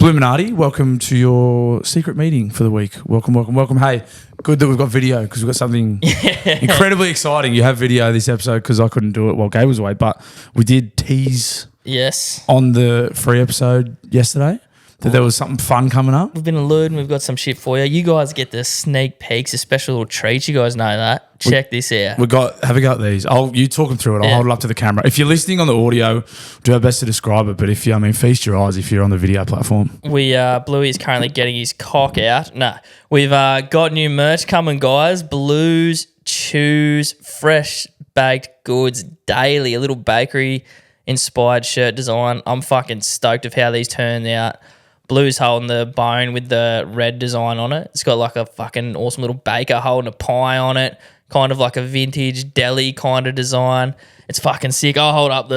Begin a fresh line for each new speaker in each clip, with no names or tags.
Bluminati, welcome to your secret meeting for the week. Welcome. Hey, good that we've got video because we've got something incredibly exciting. You have video this episode because I couldn't do it while Gabe was away, but we did tease on the free episode yesterday that there was something fun coming up.
We've been allured and we've got some shit for you. You guys get the sneak peeks, a special little treat. You guys know that. Check this out.
Have a go at these. You talk them through it. I'll hold it up to the camera. If you're listening on the audio, do our best to describe it. But if you, feast your eyes if you're on the video platform.
Bluey is currently getting his cock out. No, we've got new merch coming, guys. Blues Chews fresh baked goods daily. A little bakery inspired shirt design. I'm fucking stoked of how these turned out. Blue's holding the bone with the red design on it. It's got like a fucking awesome little baker holding a pie on it. Kind of like a vintage deli kind of design. It's fucking sick. I'll hold up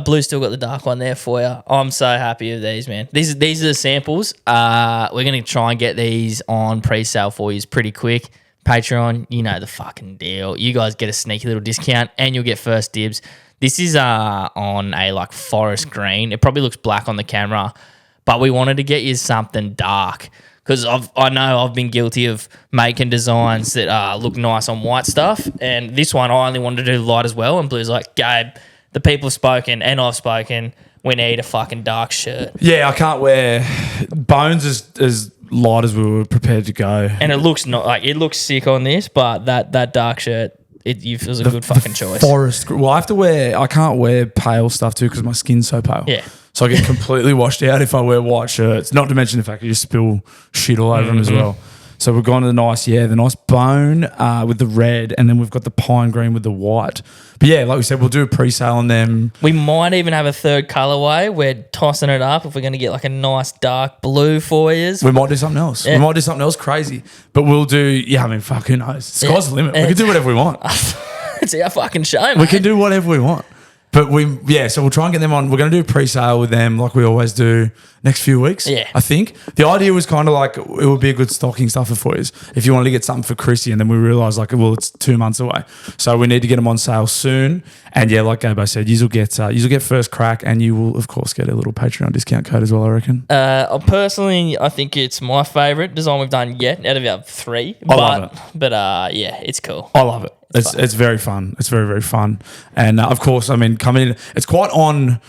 Blue's still got the dark one there for you. I'm so happy with these, man. These are the samples. We're going to try and get these on pre-sale for you pretty quick. Patreon, you know the fucking deal. You guys get a sneaky little discount and you'll get first dibs. This is on a like forest green. It probably looks black on the camera, but we wanted to get you something dark because I know I've been guilty of making designs that look nice on white stuff, and this one I only wanted to do light as well, and Blue's like, Gabe, the people have spoken and I've spoken, we need a fucking dark shirt.
Yeah, I can't wear bones as light as we were prepared to go.
And it looks it looks sick on this, but that dark shirt, it feels a good fucking choice.
Forest. Well, I can't wear pale stuff too because my skin's so pale.
Yeah.
So I get completely washed out if I wear white shirts. Not to mention the fact you just spill shit all over them as well. So we've gone to the nice bone with the red, and then we've got the pine green with the white. But yeah, like we said, we'll do a pre-sale on them.
We might even have a third colourway. We're tossing it up if we're going to get like a nice dark blue for you.
We might do something else. Yeah. We might do something else crazy. But we'll do, fuck, who knows? Sky's the limit. We can do whatever we want.
It's our fucking show, mate.
We can do whatever we want. But so we'll try and get them on. We're going to do a pre-sale with them like we always do next few weeks, I think. The idea was kind of like it would be a good stocking stuffer for you if you wanted to get something for Chrissy, and then we realised it's 2 months away. So we need to get them on sale soon. And like Gabo said, you'll get first crack, and you will, of course, get a little Patreon discount code as well, I reckon.
Personally, I think it's my favourite design we've done yet out of our three.
I love it.
But it's cool.
I love it. It's very fun. It's very, very fun. And of course, coming in, it's quite on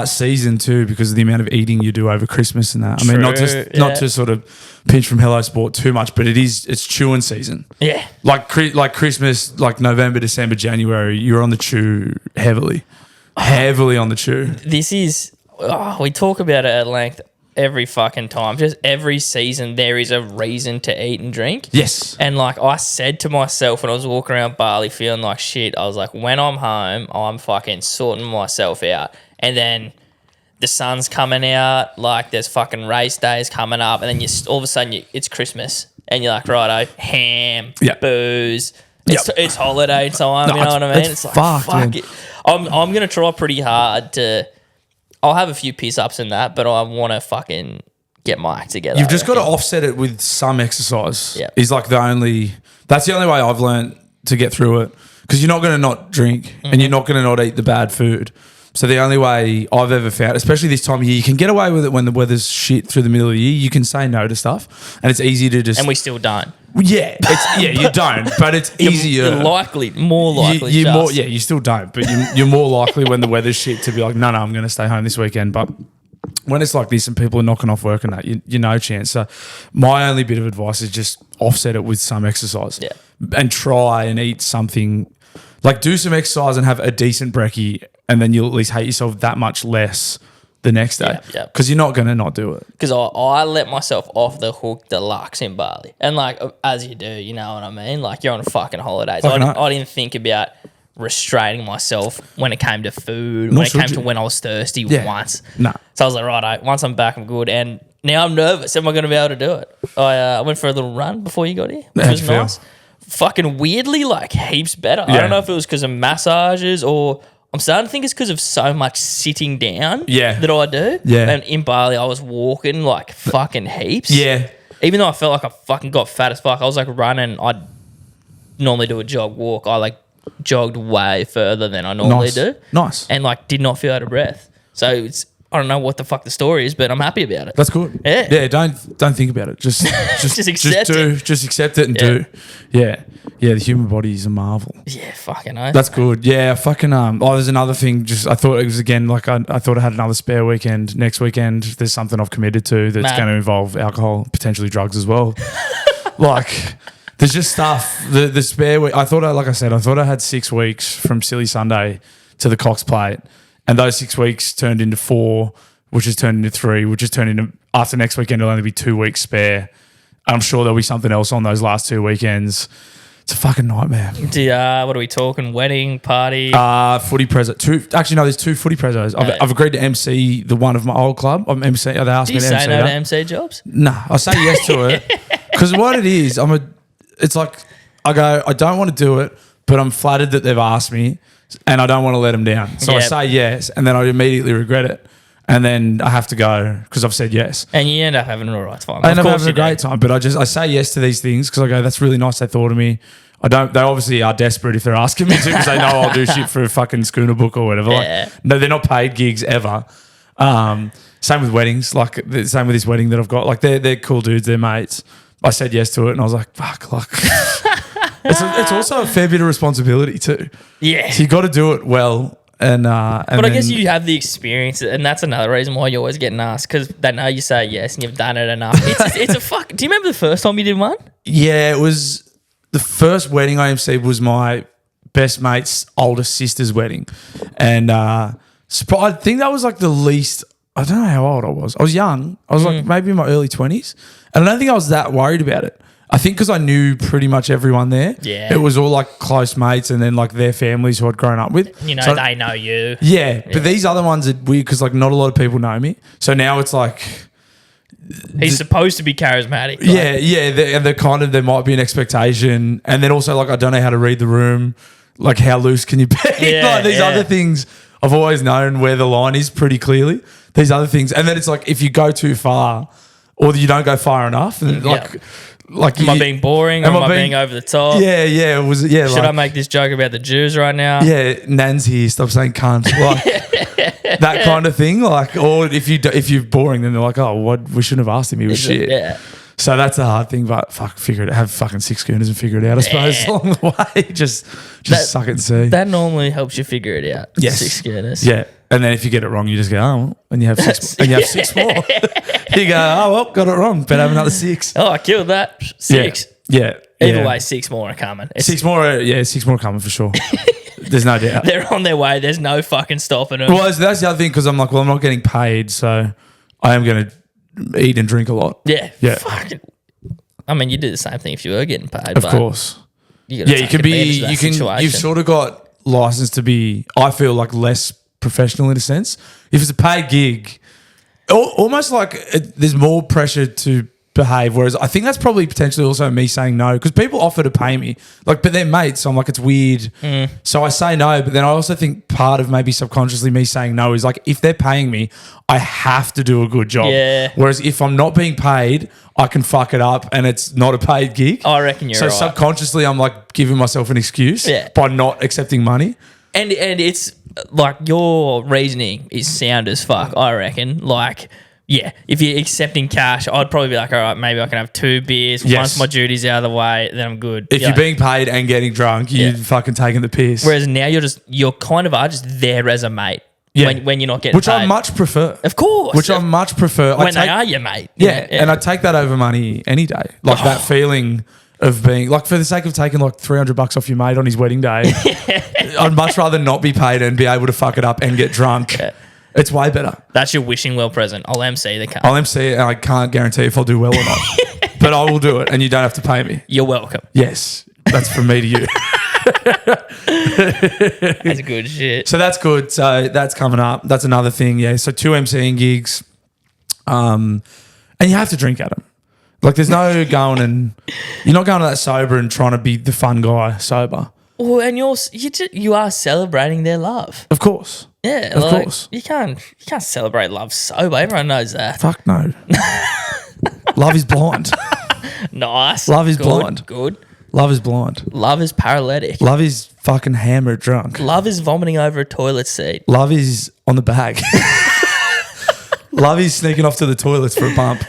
season too because of the amount of eating you do over Christmas and that.
True,
not to sort of pinch from Hello Sport too much, but it's chewing season.
Yeah.
Like Christmas, like November, December, January, you're on the chew heavily on the chew.
This is, we talk about it at length every fucking time. Just every season there is a reason to eat and drink.
Yes.
And I said to myself when I was walking around Bali feeling like shit, I was like, when I'm home, I'm fucking sorting myself out. And then the sun's coming out, like there's fucking race days coming up, and then all of a sudden it's Christmas and you're like, righto, ham, booze. It's holiday time, you know what I mean? It's like, fuck it. I'm going to try pretty hard to... I'll have a few piss-ups in that, but I want to fucking get my act together.
You've just got to offset it with some exercise.
Yeah.
That's the only way I've learned to get through it, because you're not going to not drink and you're not going to not eat the bad food. So the only way I've ever found, especially this time of year, you can get away with it when the weather's shit through the middle of the year. You can say no to stuff, and it's easy to just...
And we still don't.
Yeah, you don't, but it's easier.
You're more likely.
You still don't, but you're more likely when the weather's shit to be like, no, I'm going to stay home this weekend. But when it's like this and people are knocking off work and that, you no chance. So my only bit of advice is just offset it with some exercise, and try and eat something. Like do some exercise and have a decent brekkie, and then you'll at least hate yourself that much less the next day, because you're not going to not do it.
Because I let myself off the hook deluxe in Bali, and as you do, you know what I mean. Like you're on fucking holidays. I didn't think about restraining myself when it came to food, when it came to when I was thirsty once.
No.
So I was like, right, once I'm back, I'm good. And now I'm nervous. Am I going to be able to do it? I went for a little run before you got here, which was nice. Fucking weirdly, heaps better. I don't know if it was because of massages or... I'm starting to think it's because of so much sitting down that I do.
Yeah.
And in Bali, I was walking fucking heaps.
Yeah.
Even though I felt like I fucking got fat as fuck, I was running. I'd normally do a jog walk. I jogged way further than I normally do.
Nice.
And did not feel out of breath. So it's I don't know what the fuck the story is, but I'm happy about it.
That's good.
Yeah.
Yeah, don't think about it. Just
accept it.
Just accept it and do. Yeah. Yeah, the human body is a marvel.
Yeah, fucking oath.
That's good. Yeah, fucking there's another thing. Just I thought it was again like I thought I had another spare weekend. Next weekend there's something I've committed to that's
Mad.
going to involve alcohol, potentially drugs as well. Like there's just stuff. The spare week. I thought I had 6 weeks from Silly Sunday to the Cox Plate, and those 6 weeks turned into 4, which has turned into 3, which has turned into after next weekend it'll only be 2 weeks spare. I'm sure there'll be something else on those last 2 weekends. It's a fucking nightmare.
What are we talking? Wedding, party?
Footy prezzo. There's 2 footy prezzos. I've agreed to MC the one of my old club. I'm MC. They asked
Do
me
you
to
say
MC
no
that.
to MC jobs?
Nah, I say yes to it because what it is, it's like I go, I don't want to do it, but I'm flattered that they've asked me, and I don't want to let them down. So I say yes, and then I immediately regret it, and then I have to go because I've said yes.
And you end up having an alright time.
I end up having a great time, but I say yes to these things because I go, that's really nice they thought of me. They obviously are desperate if they're asking me to because they know I'll do shit for a fucking schooner book or whatever.
Yeah.
Like, no, they're not paid gigs ever. Same with weddings, like the same with this wedding that I've got. Like they're cool dudes, they're mates. I said yes to it and I was like, fuck, like it's also a fair bit of responsibility too.
Yeah.
So you got to do it well. But
I guess you have the experience, and that's another reason why you're always getting asked because they know you say yes and you've done it enough. It's a fuck. Do you remember the first time you did one?
Yeah, it was the first wedding I emceed was my best mate's oldest sister's wedding, and I think that was like the least. I don't know how old I was. I was young. I was like maybe in my early 20s, and I don't think I was that worried about it. I think because I knew pretty much everyone there.
Yeah.
It was all like close mates and then like their families who I'd grown up with.
You know,
So
they know you.
Yeah, but these other ones are weird because like not a lot of people know me. So now it's like,
He's supposed to be charismatic. Like,
they're kind of, there might be an expectation. And then also like I don't know how to read the room. Like how loose can you be? Like these other things, I've always known where the line is pretty clearly. These other things. And then it's like if you go too far or you don't go far enough, and like
am I being boring? Or am I being over the top?
Yeah, it was. Yeah,
should I make this joke about the Jews right now?
Yeah, Nan's here. Stop saying cunt. Like that kind of thing. Like, or if you're boring, then they're like, oh, what? We shouldn't have asked him. He was shit.
Yeah.
So that's a hard thing, but figure it. Have fucking 6 schooners and figure it out. I suppose along the way, just suck it and see.
That normally helps you figure it out.
Yes.
6 schooners.
Yeah, and then if you get it wrong, you just go, oh, well, and you have 6, and you have 6 more. You go, oh well, got it wrong. Better have another 6.
Oh, I killed that. 6.
Yeah.
Either way, 6 more are coming.
6 more. 6 more coming for sure. There's no doubt.
They're on their way. There's no fucking stopping them.
Well, that's the other thing because I'm like, well, I'm not getting paid, so I am going to eat and drink a lot.
Yeah.
Yeah.
Fucking. I mean, you do the same thing if you were getting paid.
Of course.
You
can be. You've sort of got license to be. I feel like less professional in a sense. If it's a paid gig, almost like there's more pressure to behave. Whereas I think that's probably potentially also me saying no because people offer to pay me, like, but they're mates. So I'm like, it's weird. So I say no, but then I also think part of maybe subconsciously me saying no is like, if they're paying me, I have to do a good job.
Yeah.
Whereas if I'm not being paid, I can fuck it up and it's not a paid gig.
I reckon you're
so
right.
subconsciously, I'm like giving myself an excuse
Yeah.
by not accepting money.
And it's like your reasoning is sound as fuck, I reckon. Like, yeah, if you're accepting cash, I'd probably be like, all right, maybe I can have 2 beers.
Yes.
Once my duty's out of the way, then I'm good.
If you're being paid and getting drunk, you're fucking taking the piss.
Whereas now you're kind of are just there as a mate.
Yeah.
When you're not getting
Which
paid.
I much prefer.
Of course.
Which I much prefer.
When they are your mate.
Yeah, and I take that over money any day. Like that feeling of being, like, for the sake of taking like $300 off your mate on his wedding day, I'd much rather not be paid and be able to fuck it up and get drunk.
Yeah.
It's way better.
That's your wishing well present. I'll MC the car.
I'll MC it and I can't guarantee if I'll do well or not. But I will do it and you don't have to pay me.
You're welcome.
Yes. That's from me to you.
That's good shit.
So that's good. So that's coming up. That's another thing. Yeah. So 2 MCing gigs. And you have to drink at them. Like there's no going and you're not going to that sober and trying to be the fun guy sober.
Well, and you are celebrating their love.
Of course.
Yeah,
of course.
You can't celebrate love sober. Everyone knows that.
Fuck no. Love is blind.
Nice.
Love is
good,
blind.
Good.
Love is blind.
Love is paralytic.
Love is fucking hammered drunk.
Love is vomiting over a toilet seat.
Love is on the bag. Love is sneaking off to the toilets for a bump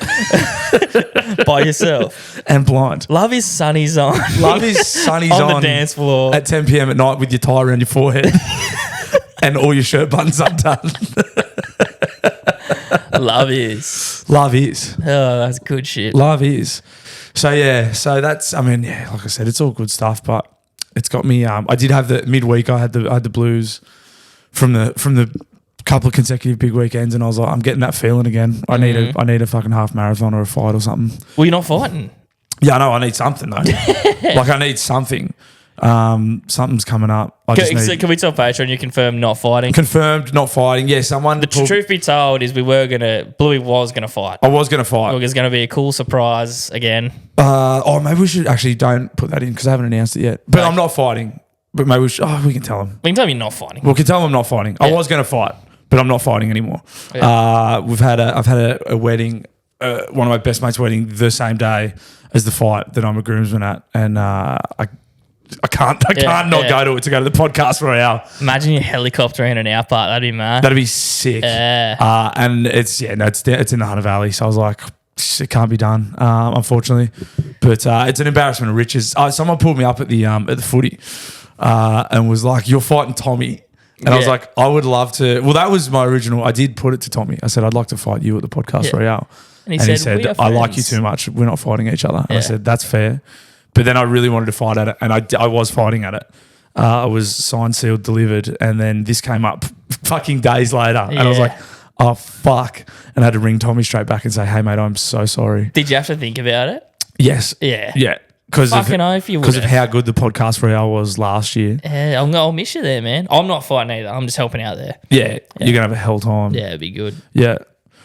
By yourself.
and blind.
Love is sunnies on.
Love is sunnies
on the dance floor.
at 10 p.m. at night with your tie around your forehead and all your shirt buttons undone.
Love is.
Love is.
Oh, that's good shit.
Love is. So, yeah. So, that's, I mean, yeah, like I said, it's all good stuff, but it's got me. I did have the midweek, I had the blues from the couple of consecutive big weekends, and I was like, I'm getting that feeling again. I need a fucking half marathon or a fight or something.
Well, you're not fighting.
Yeah, I know. I need something though. Like I need something. Something's coming up.
Can we tell Patreon you confirm not fighting?
Confirmed not fighting. Yeah, someone.
The truth be told is Bluey was gonna fight.
I was gonna fight.
It was gonna be a cool surprise again.
Maybe we should actually don't put that in because I haven't announced it yet. But I'm not fighting. But maybe we should. We can tell him.
We can tell him you're not fighting.
We can tell him I'm not fighting. Yeah. I was gonna fight, but I'm not fighting anymore. Yeah. I've had a wedding, one of my best mates' wedding the same day as the fight that I'm a groomsman at, and I can't not go to the podcast for an hour.
Imagine your helicopter in an outback. That'd be mad.
That'd be sick.
Yeah.
And it's in the Hunter Valley, so I was like, it can't be done, unfortunately. But it's an embarrassment of riches. Someone pulled me up at the footy and was like, "You're fighting Tommy." And I was like, I would love to. Well, that was my original. I did put it to Tommy. I said, I'd like to fight you at the podcast Royale.
And he said,
I like you too much. We're not fighting each other. And I said, that's fair. But then I really wanted to fight at it. And I was fighting at it. I was signed, sealed, delivered. And then this came up fucking days later. And I was like, oh, fuck. And I had to ring Tommy straight back and say, hey, mate, I'm so sorry.
Did you have to think about it?
Yes.
Yeah.
Yeah. Because of how good the podcast Royale was last year.
Yeah, I'll miss you there, man. I'm not fighting either. I'm just helping out there.
Yeah. You're going to have a hell time.
Yeah, it'd be good.
Yeah.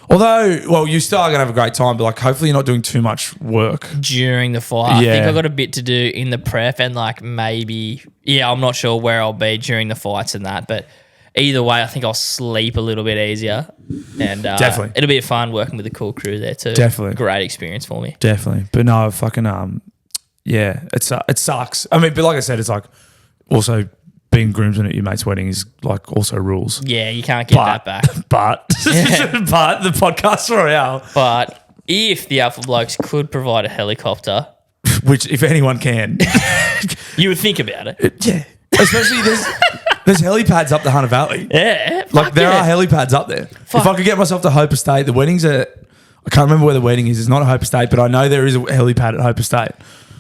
Although, well, you still are going to have a great time, but like hopefully you're not doing too much work.
During the fight. I think I've got a bit to do in the prep and like maybe, I'm not sure where I'll be during the fights and that, but either way, I think I'll sleep a little bit easier. And
definitely.
It'll be fun working with a cool crew there too.
Definitely.
Great experience for me.
Definitely. But no, fucking, it sucks. I mean, but like I said, it's like also being groomsman at your mate's wedding is like also rules.
Yeah, you can't get that back.
But the podcast Royale.
But if the Alpha Blokes could provide a helicopter,
which if anyone can,
you would think about it.
Yeah, especially there's helipads up the Hunter Valley.
Yeah,
like there are helipads up there. Fuck. If I could get myself to Hope Estate, the wedding's I can't remember where the wedding is. It's not at Hope Estate, but I know there is a helipad at Hope Estate.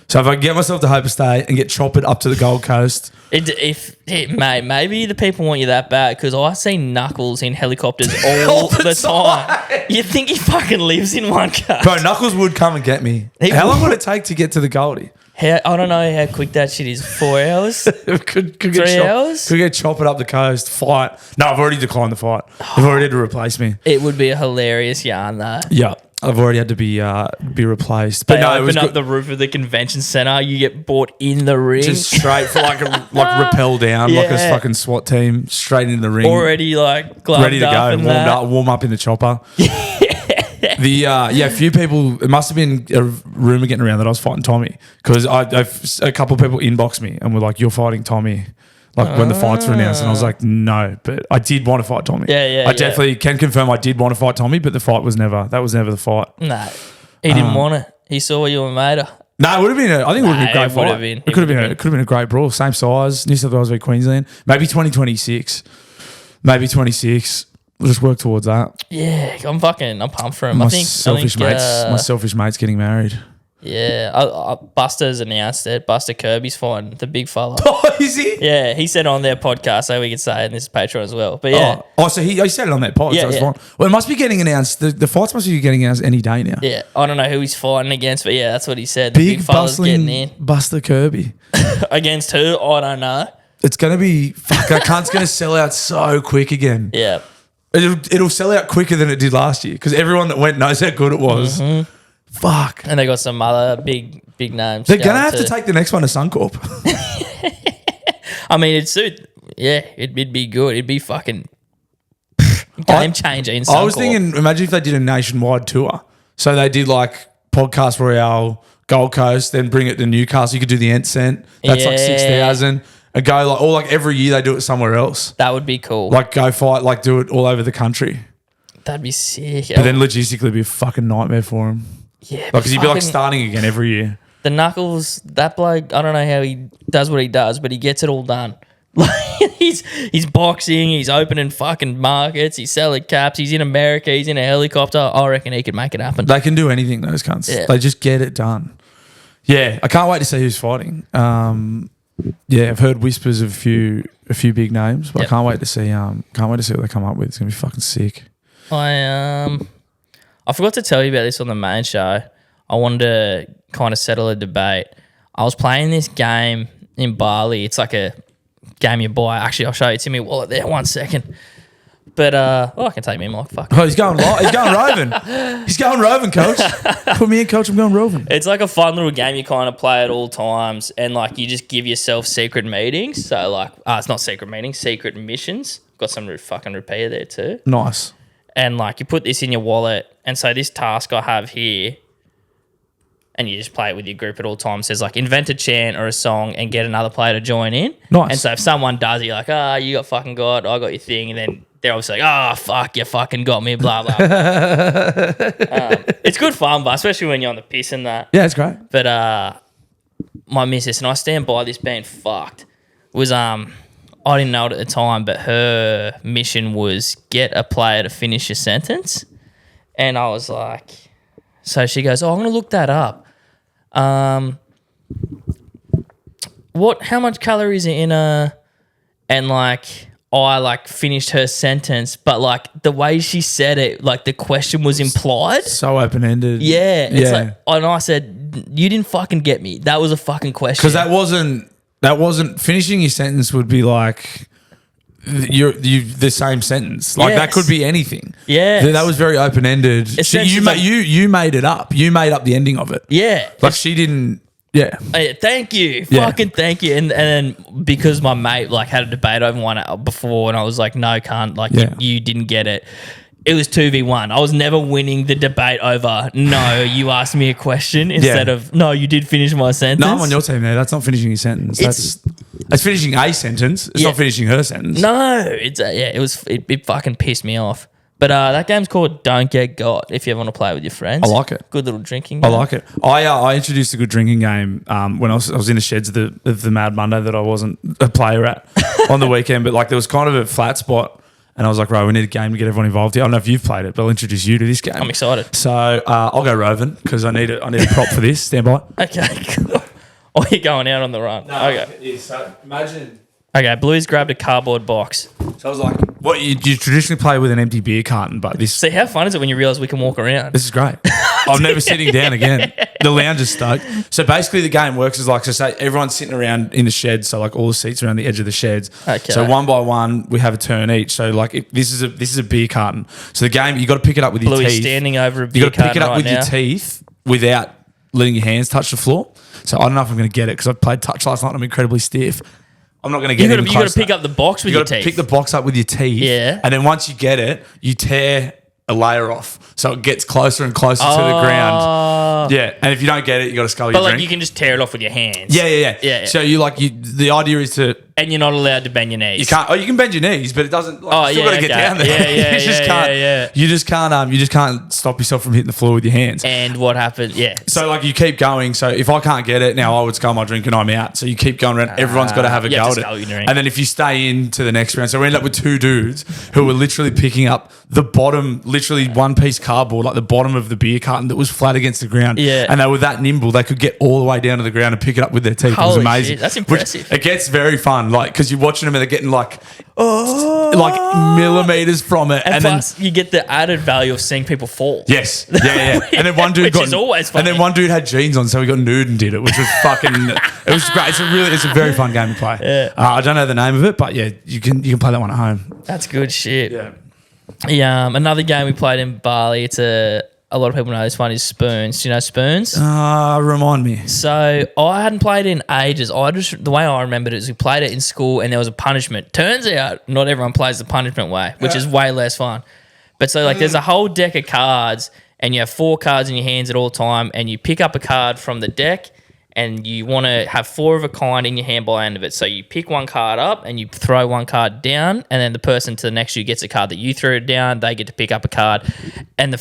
So if I get myself to Hope Estate and get choppered up to the Gold Coast.
Maybe the people want you that bad because I see Knuckles in helicopters all the time. You think he fucking lives in one car.
Bro, Knuckles would come and get me. How long would it take to get to the Goldie?
I don't know how quick that shit is. 4 hours?
could
3 hours?
Could get choppered up the coast, fight. No, I've already declined the fight. They've already had to replace me.
It would be a hilarious yarn though.
Yeah. I've already had to be replaced. But
they open up the roof of the convention center. You get brought in the ring, just
straight for like rappel down like a fucking SWAT team, straight into the ring.
Already like gloved
ready to go, warm up in the chopper. A few people. It must have been a rumor getting around that I was fighting Tommy because a couple of people inboxed me and were like, "You're fighting Tommy." Like when the fights were announced, and I was like, no, but I did want to fight Tommy. I definitely can confirm I did want to fight Tommy, but the fight was never the fight.
No, he didn't want it. He saw you and made her.
No, it would have been. I think it would have been a great fight. It could have been a great brawl. Same size, New South Wales v Queensland. Maybe 2026. Maybe 26. We'll just work towards that.
Yeah, I'm pumped for him.
My selfish mate's getting married.
Yeah, Buster's announced it. Buster Kirby's fighting the big fella.
Oh, is he?
Yeah, he said on their podcast, so we could say it in this Patreon as well. But yeah.
So he said it on that pod. Yeah, so it's fine. Well, it must be getting announced. The fights must be getting announced any day now.
Yeah, I don't know who he's fighting against, but yeah, that's what he said. The big fella's getting in.
Buster Kirby.
Against who? I don't know.
It's going to be... Fuck, that cunt's going to sell out so quick again.
Yeah.
It'll sell out quicker than it did last year because everyone that went knows how good it was. Mm-hmm. Fuck.
And they got some other big names.
They're going to have to take the next one to Suncorp.
I mean, it'd suit. Yeah, it'd be good. It'd be fucking game changer in Suncorp.
I was thinking, imagine if they did a nationwide tour. So they did like Podcast Royale, Gold Coast, then bring it to Newcastle. You could do the Ensign. That's like 6,000. And go every year they do it somewhere else.
That would be cool.
Like go fight, like do it all over the country.
That'd be sick.
But then logistically, it'd be a fucking nightmare for him.
Yeah,
Because he'd be like
fucking-
starting again every year.
the Knuckles, that bloke, I don't know how he does what he does, but he gets it all done. Like he's boxing, he's opening fucking markets, he's selling caps, he's in America, he's in a helicopter. I reckon he could make it happen.
They can do anything, those cunts.
Yeah.
They just get it done. Yeah, I can't wait to see who's fighting. Yeah, I've heard whispers of a few big names, but I can't wait to see what they come up with. It's gonna be fucking sick.
I forgot to tell you about this on the main show. I wanted to kind of settle a debate. I was playing this game in Bali. It's like a game you buy. Actually, I'll show you. It's in my wallet there. 1 second. But I can take me mic. Fuck.
Oh, he's going roving. He's going roving, coach. Put me in, coach. I'm going roving.
It's like a fun little game you kind of play at all times, and like you just give yourself secret meetings. So like, it's not secret meetings, secret missions. Got some fucking repeater there too.
Nice.
And like you put this in your wallet, and so this task I have here, and you just play it with your group at all times. It says like invent a chant or a song and get another player to join in.
Nice.
And so if someone does it, you're like, you got fucking God, I got your thing, and then they're obviously like, fuck, you fucking got me, blah blah. It's good fun, but especially when you're on the piss and that.
Yeah, it's great.
But my missus, and I stand by this being fucked, was I didn't know it at the time, but her mission was get a player to finish a sentence. And I was like, so she goes, I'm gonna look that up. How much calories are in a, and like I like finished her sentence, but like the way she said it, like the question was implied.
So open ended.
Yeah. It's like, and I said, you didn't fucking get me. That was a fucking question.
Because that wasn't finishing your sentence would be like you the same sentence. Like that could be anything.
Yeah.
That was very open ended. You made it up. You made up the ending of it.
Yeah.
Like she didn't. Yeah.
Thank you.
Yeah.
Fucking thank you. And then because my mate like had a debate over one before, and I was like, no, can't. Like you didn't get it. It was 2v1. I was never winning the debate over, no, you asked me a question instead of, no, you did finish my sentence.
No, I'm on your team there. That's not finishing your sentence. That's finishing a sentence. It's not finishing her sentence.
No. It fucking pissed me off. But that game's called Don't Get Got, if you ever want to play it with your friends.
I like it.
Good little drinking game.
I like it. I introduced a good drinking game when I was in the sheds of the Mad Monday that I wasn't a player at on the weekend, but like there was kind of a flat spot. And I was like, right, we need a game to get everyone involved here. I don't know if you've played it, but I'll introduce you to this game.
I'm excited.
So I'll go roving because I need a prop for this. Stand by.
Okay, cool. Or you're going out on the run. Okay.
Yeah, so imagine.
Okay, Blue's grabbed a cardboard box.
So I was like, what you traditionally play with an empty beer carton, but this
See, how fun is it when you realise we can walk around?
is great. I'm never sitting down again. The lounge is stoked. So basically the game works is like, so say everyone's sitting around in the sheds, so like all the seats around the edge of the sheds.
Okay.
So one by one, we have a turn each. So like this is a beer carton. So the game, you got to pick it up with your
Bluey's
teeth.
standing over a
You
beer
got to pick it up
carton
with
right
your
now.
teeth without letting your hands touch the floor. So I don't know if I'm going to get it because I played touch last night and I'm incredibly stiff. I'm not going to get it.
You got to pick up the box with your teeth.
Pick the box up with your teeth.
Yeah.
And then once you get it, you tear a layer off. So it gets closer and closer to the ground. Yeah. And if you don't get it, you got to scull your
But like
drink.
you can just tear it off with your hands.
Yeah. So the idea is to...
And you're not allowed to bend your knees.
You can't. Oh, you can bend your knees, but it doesn't. Like, you still got to get down there.
Yeah,
you just can't. You just can't. You just can't stop yourself from hitting the floor with your hands.
And what happened? Yeah.
So like you keep going. So if I can't get it now, I would scull my drink and I'm out. So you keep going around. Everyone's got to have a
you
go
have
at
to
it.
scull your drink.
And then if you stay into the next round, so we end up with two dudes who were literally picking up the bottom, literally one piece cardboard, like the bottom of the beer carton that was flat against the ground.
Yeah.
And they were that nimble, they could get all the way down to the ground and pick it up with their teeth. It was
Holy
amazing.
shit, that's impressive.
It gets very fun, like because you're watching them and they're getting like millimeters from it,
And plus, you get the added value of seeing people fall.
Yes. Yeah. And then one dude
Which is always funny.
And then one dude had jeans on, so he got nude and did it, which was fucking. It was great. It's a very fun game to play.
Yeah.
I don't know the name of it, but yeah, you can play that one at home.
That's good shit.
Yeah.
Another game we played in Bali. It's a lot of people know this one is Spoons. Do you know Spoons?
Remind me.
So I hadn't played it in ages. The way I remembered it is we played it in school and there was a punishment. Turns out not everyone plays the punishment way, which is way less fun. But so like there's a whole deck of cards and you have 4 cards in your hands at all time and you pick up a card from the deck and you want to have 4 of a kind in your hand by the end of it. So you pick one card up and you throw one card down, and then the person to the next to you gets a card that you threw down. They get to pick up a card. And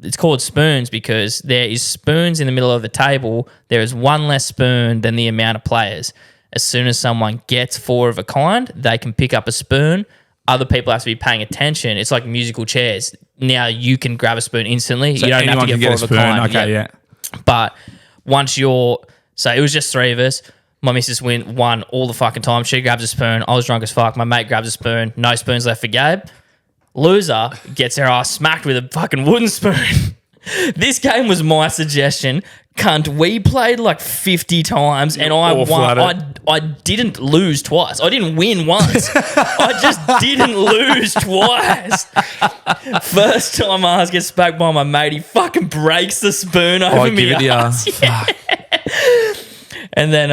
it's called spoons because there is spoons in the middle of the table. There is one less spoon than the amount of players. As soon as someone gets 4 of a kind, they can pick up a spoon. Other people have to be paying attention. It's like musical chairs. Now you can grab a spoon instantly.
So
you don't have to get 4 of a kind.
Okay, yeah.
But once so it was just 3 of us. My missus won all the fucking time. She grabs a spoon. I was drunk as fuck. My mate grabs a spoon. No spoons left for Gabe. Loser gets their ass smacked with a fucking wooden spoon. This game was my suggestion. Cunt, we played like 50 times and I won. I didn't lose twice. I didn't win once. I just didn't lose twice. First time I get smacked by my mate, he fucking breaks the spoon over me.
Give it to you.
And then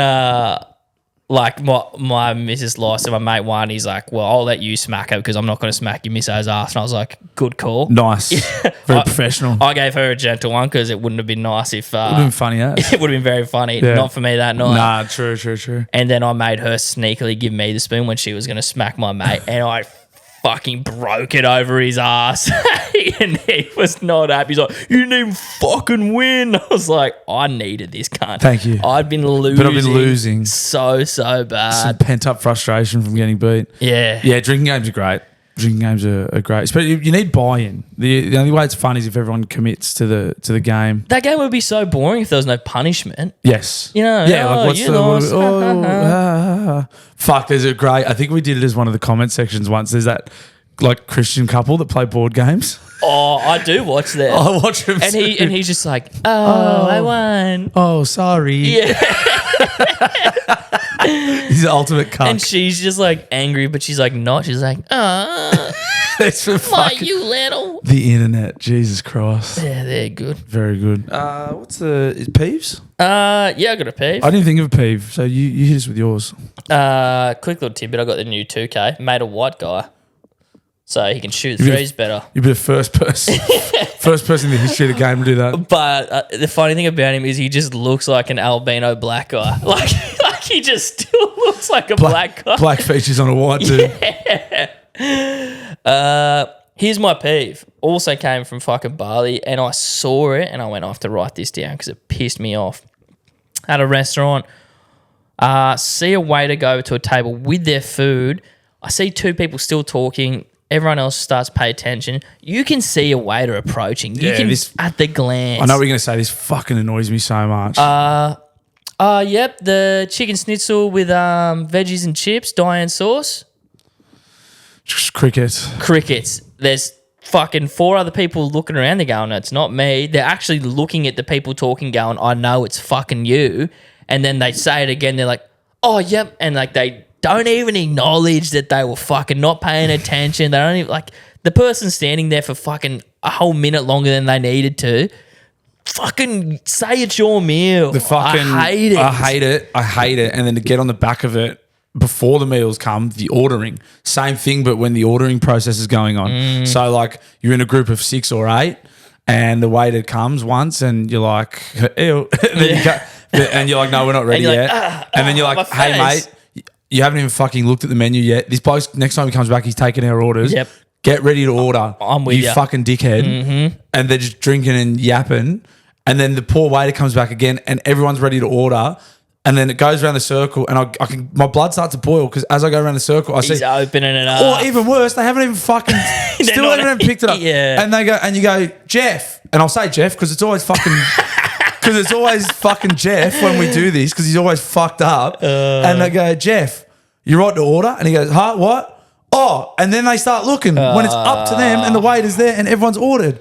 like my missus lost and my mate won. He's like, well, I'll let you smack her because I'm not going to smack your misso's ass. And I was like, good call.
Nice. Very professional.
I gave her a gentle one because it wouldn't have been nice if...
would have been funny,
It would have been very funny. Yeah. Not for me that night.
Nah, true.
And then I made her sneakily give me the spoon when she was going to smack my mate. And I fucking broke it over his ass. And he was not happy. He's like, you didn't even fucking win. I was like, I needed this cunt.
Thank you.
I've been losing.
But I've been losing.
So bad.
Some pent-up frustration from getting beat.
Yeah.
Yeah, drinking games are great. Drinking games are great. But you need buy-in. The only way it's fun is if everyone commits to the game.
That game would be so boring if there was no punishment.
Yes.
You know,
yeah, like what's fuck, there's a great... I think we did it as one of the comment sections once. There's that like Christian couple that play board games.
Oh, I do watch that.
I watch him.
And he's just like, I won.
Oh, sorry.
Yeah.
He's the ultimate cuck.
And she's just like angry, but she's like not. She's like,
That's for fucking
you little.
The internet. Jesus Christ.
Yeah, they're good.
Very good. Is peeves?
Yeah, I got a peeve.
I didn't think of a peeve, so you hit us with yours.
Quick little tidbit. I got the new 2K. Made a white guy. So he can shoot threes better.
You'd be the first person in the history of the game to do that.
But the funny thing about him is he just looks like an albino black guy. Like he just still looks like a black guy.
Black features on a white dude.
Yeah. Here's my peeve. Also came from fucking Bali, and I saw it, and I went, I have to write this down because it pissed me off. At a restaurant, see a waiter go to a table with their food. I see 2 people still talking. Everyone else starts to pay attention. You can see a waiter approaching. You can at the glance.
I know what you're going to say. This fucking annoys me so much.
Yep, the chicken schnitzel with veggies and chips, Diane sauce.
Just crickets.
There's fucking 4 other people looking around. They're going, no, it's not me. They're actually looking at the people talking, going, I know it's fucking you. And then they say it again. They're like, oh, yep. And like they don't even acknowledge that they were fucking not paying attention. They don't even, like, the person standing there for fucking a whole minute longer than they needed to. Fucking say it's your meal. I hate it. And then to get on the back of it before the meals come, the ordering. Same thing, but when the ordering process is going on. So, like, you're in a group of 6 or 8 and the waiter comes once and you're like, ew. And you're like, no, we're not ready yet. And then you're like, hey, mate. You haven't even fucking looked at the menu yet. This bloke, next time he comes back, he's taking our orders. Yep. Get ready to order. I'm with you.
You fucking dickhead. Mm-hmm. And they're just drinking and yapping. And then the poor waiter comes back again and everyone's ready to order. And then it goes around the circle and my blood starts to boil because as I go around the circle, I see...
He's opening it up.
Or even worse, they haven't even fucking... still haven't even picked it up.
Yeah.
And they go, and you go, Jeff. And I'll say Jeff because it's always fucking... Because it's always fucking Jeff when we do this because he's always fucked up. And they go, Jeff, you right to order? And he goes, huh, what? Oh, and then they start looking when it's up to them and the waiter's there and everyone's ordered.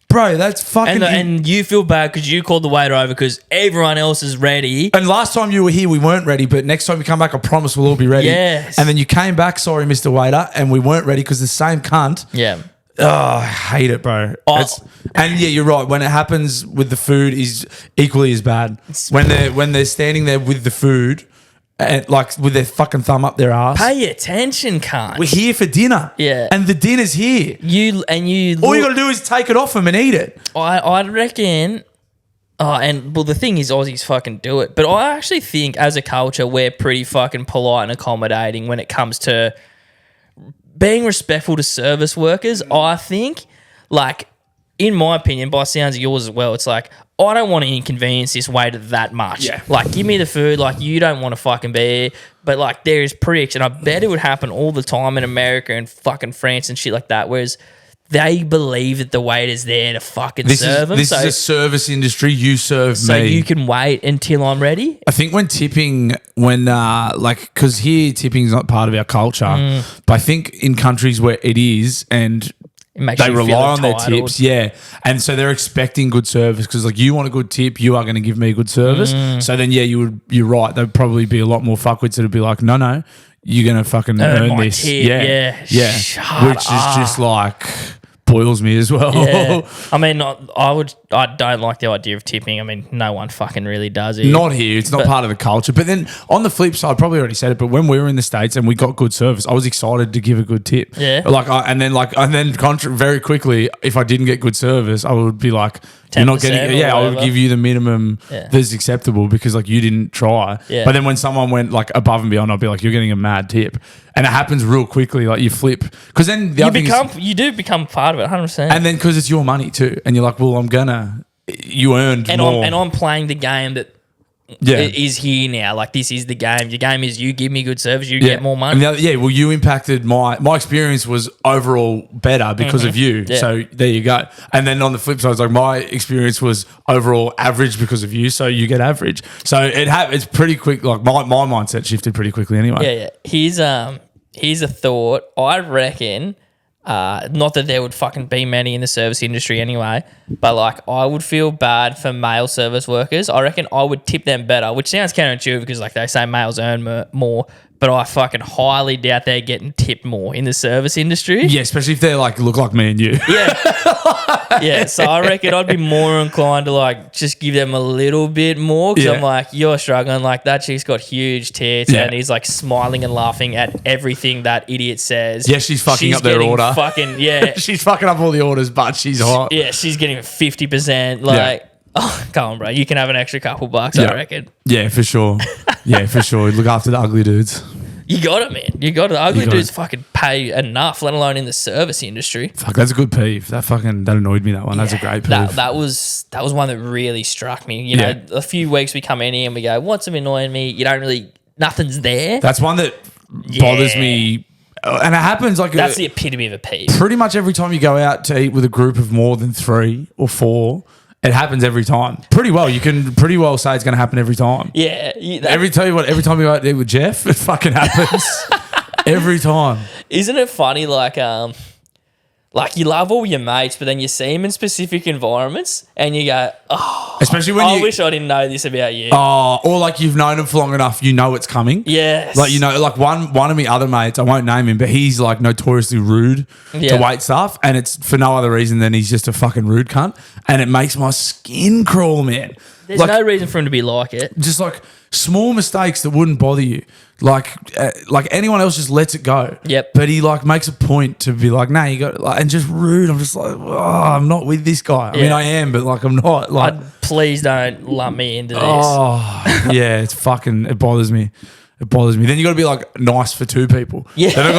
Bro, that's fucking...
And you feel bad because you called the waiter over because everyone else is ready.
And last time you were here, we weren't ready, but next time you come back, I promise we'll all be ready.
Yes.
And then you came back, sorry, Mr. Waiter, and we weren't ready because the same cunt...
Yeah.
Oh, I hate it, bro. And yeah, you're right. When it happens with the food, is equally as bad. When they're standing there with the food, and like with their fucking thumb up their ass.
Pay attention, cunt.
We're here for dinner.
Yeah,
and the dinner's here.
All you got
to do is take it off them and eat it.
I reckon And the thing is, Aussies fucking do it. But I actually think as a culture, we're pretty fucking polite and accommodating when it comes to being respectful to service workers. I think, like, in my opinion, by sounds of yours as well, it's like, I don't want to inconvenience this waiter that much.
Yeah.
Like, give me the food. Like, you don't want to fucking be here. But, like, there is pricks, and I bet it would happen all the time in America and fucking France and shit like that, whereas they believe that the waiter's there to fucking serve them.
This is a service industry. You serve me.
So you can wait until I'm ready?
I think when tipping, because here tipping is not part of our culture, but I think in countries where it is, and
It makes
they
you feel
rely on their
entitled.
tips, and so they're expecting good service because, like, you want a good tip, you are going to give me good service. So then, you're right. There'd probably be a lot more fuckwits that'd be like, no, you're going to fucking earn
my
this,
tip. Yeah. Shut
which is just like boils me as well.
Yeah. I mean, I don't like the idea of tipping. I mean, no one fucking really does it.
Not here. It's not part of the culture. But then on the flip side, I probably already said it, but when we were in the States and we got good service, I was excited to give a good tip.
Yeah.
Very quickly, if I didn't get good service, I would be like, you're not getting,
or
I would
whatever.
give you the minimum that's acceptable because, like, you didn't try.
Yeah.
But then when someone went, like, above and beyond, I'd be like, you're getting a mad tip. And it happens real quickly. Like, you flip. Because then
You do become part of it, 100%.
and then because it's your money too. And you're like, well, you earned more.
I'm playing the game that is here now. Like, this is the game. Your game is you give me good service, you get more money.
And you impacted my experience was overall better because of you.
Yeah.
So there you go. And then on the flip side, it's like my experience was overall average because of you. So you get average. So it's pretty quick. Like my mindset shifted pretty quickly anyway.
Yeah. Here's a thought. I reckon, not that there would fucking be many in the service industry anyway, but, like, I would feel bad for male service workers. I reckon I would tip them better, which sounds counterintuitive because, like, they say males earn more, but I fucking highly doubt they're getting tipped more in the service industry.
Yeah, especially if they like look like me and you.
Yeah. So I reckon I'd be more inclined to, like, just give them a little bit more because I'm like, you're struggling. Like, that chick's got huge tits and he's, like, smiling and laughing at everything that idiot says.
Yeah, she's fucking up their order. She's fucking up all the orders, but she's hot.
Yeah, she's getting 50%. Like, oh, come on, bro. You can have an extra couple bucks, I reckon.
Yeah, for sure. Look after the ugly dudes.
You got it, man. You got it. The ugly dudes fucking pay enough, let alone in the service industry.
Fuck, that's a good peeve. That annoyed me, that one. That's a great peeve.
That was one that really struck me. You know, a few weeks we come in here and we go, what's annoying me? You don't really, nothing's there.
That's one that bothers me. And it happens like...
That's the epitome of a peeve.
Pretty much every time you go out to eat with a group of more than 3 or 4... It happens every time. Pretty well. You can pretty well say it's going to happen every time.
Yeah.
Every time you go out there with Jeff, it fucking happens. Every time.
Isn't it funny, like you love all your mates, but then you see them in specific environments and you go, oh,
especially when
I wish I didn't know this about you.
Oh, or like you've known them for long enough, you know it's coming.
Yes.
Like, you know, like one of my other mates, I won't name him, but he's like notoriously rude to wait staff, and it's for no other reason than he's just a fucking rude cunt, and it makes my skin crawl, man.
There's no reason for him to be like it.
Just like small mistakes that wouldn't bother you. Like anyone else just lets it go.
Yep.
But he like makes a point to be like, nah, you got like, and just rude. I'm just like, oh, I'm not with this guy. I mean, I am, but like, I'm not. Like,
please don't lump me into this.
Oh, yeah, it bothers me. It bothers me. Then you got to be like nice for 2 people.
Yeah.
Then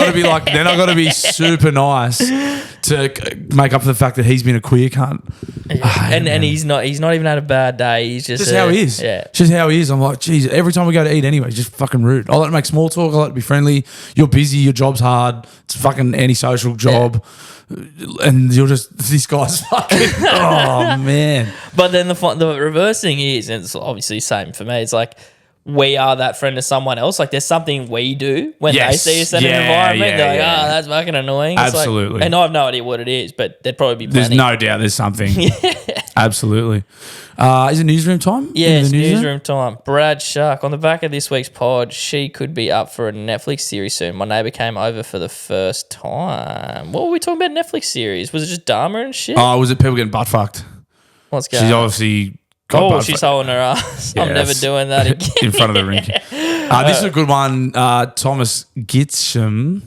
I got to be super nice to make up for the fact that he's been a queer cunt.
Yeah. And he's not even had a bad day. He's just
how he is.
Yeah.
Just how he is. I'm like, geez, every time we go to eat anyway, he's just fucking rude. I like to make small talk. I like to be friendly. You're busy. Your job's hard. It's a fucking antisocial job. Yeah. And you're just, this guy's fucking, oh, man.
But then the reverse thing is, and it's obviously the same for me, it's like, we are that friend to someone else. Like, there's something we do when they see us in an environment. They're like, that's fucking annoying.
Absolutely.
And I have no idea what it is, but there'd probably be plenty.
There's no doubt there's something. Absolutely. Is it newsroom time?
Yeah, it's newsroom time. Brad Shark, on the back of this week's pod, she could be up for a Netflix series soon. My neighbour came over for the first time. What were we talking about Netflix series? Was it just Dharma and shit?
Oh, was it people getting butt fucked?
What's going on?
She's obviously...
she's holding her ass. I'm never doing that again.
In front of the rink. This is a good one. Thomas Gitsham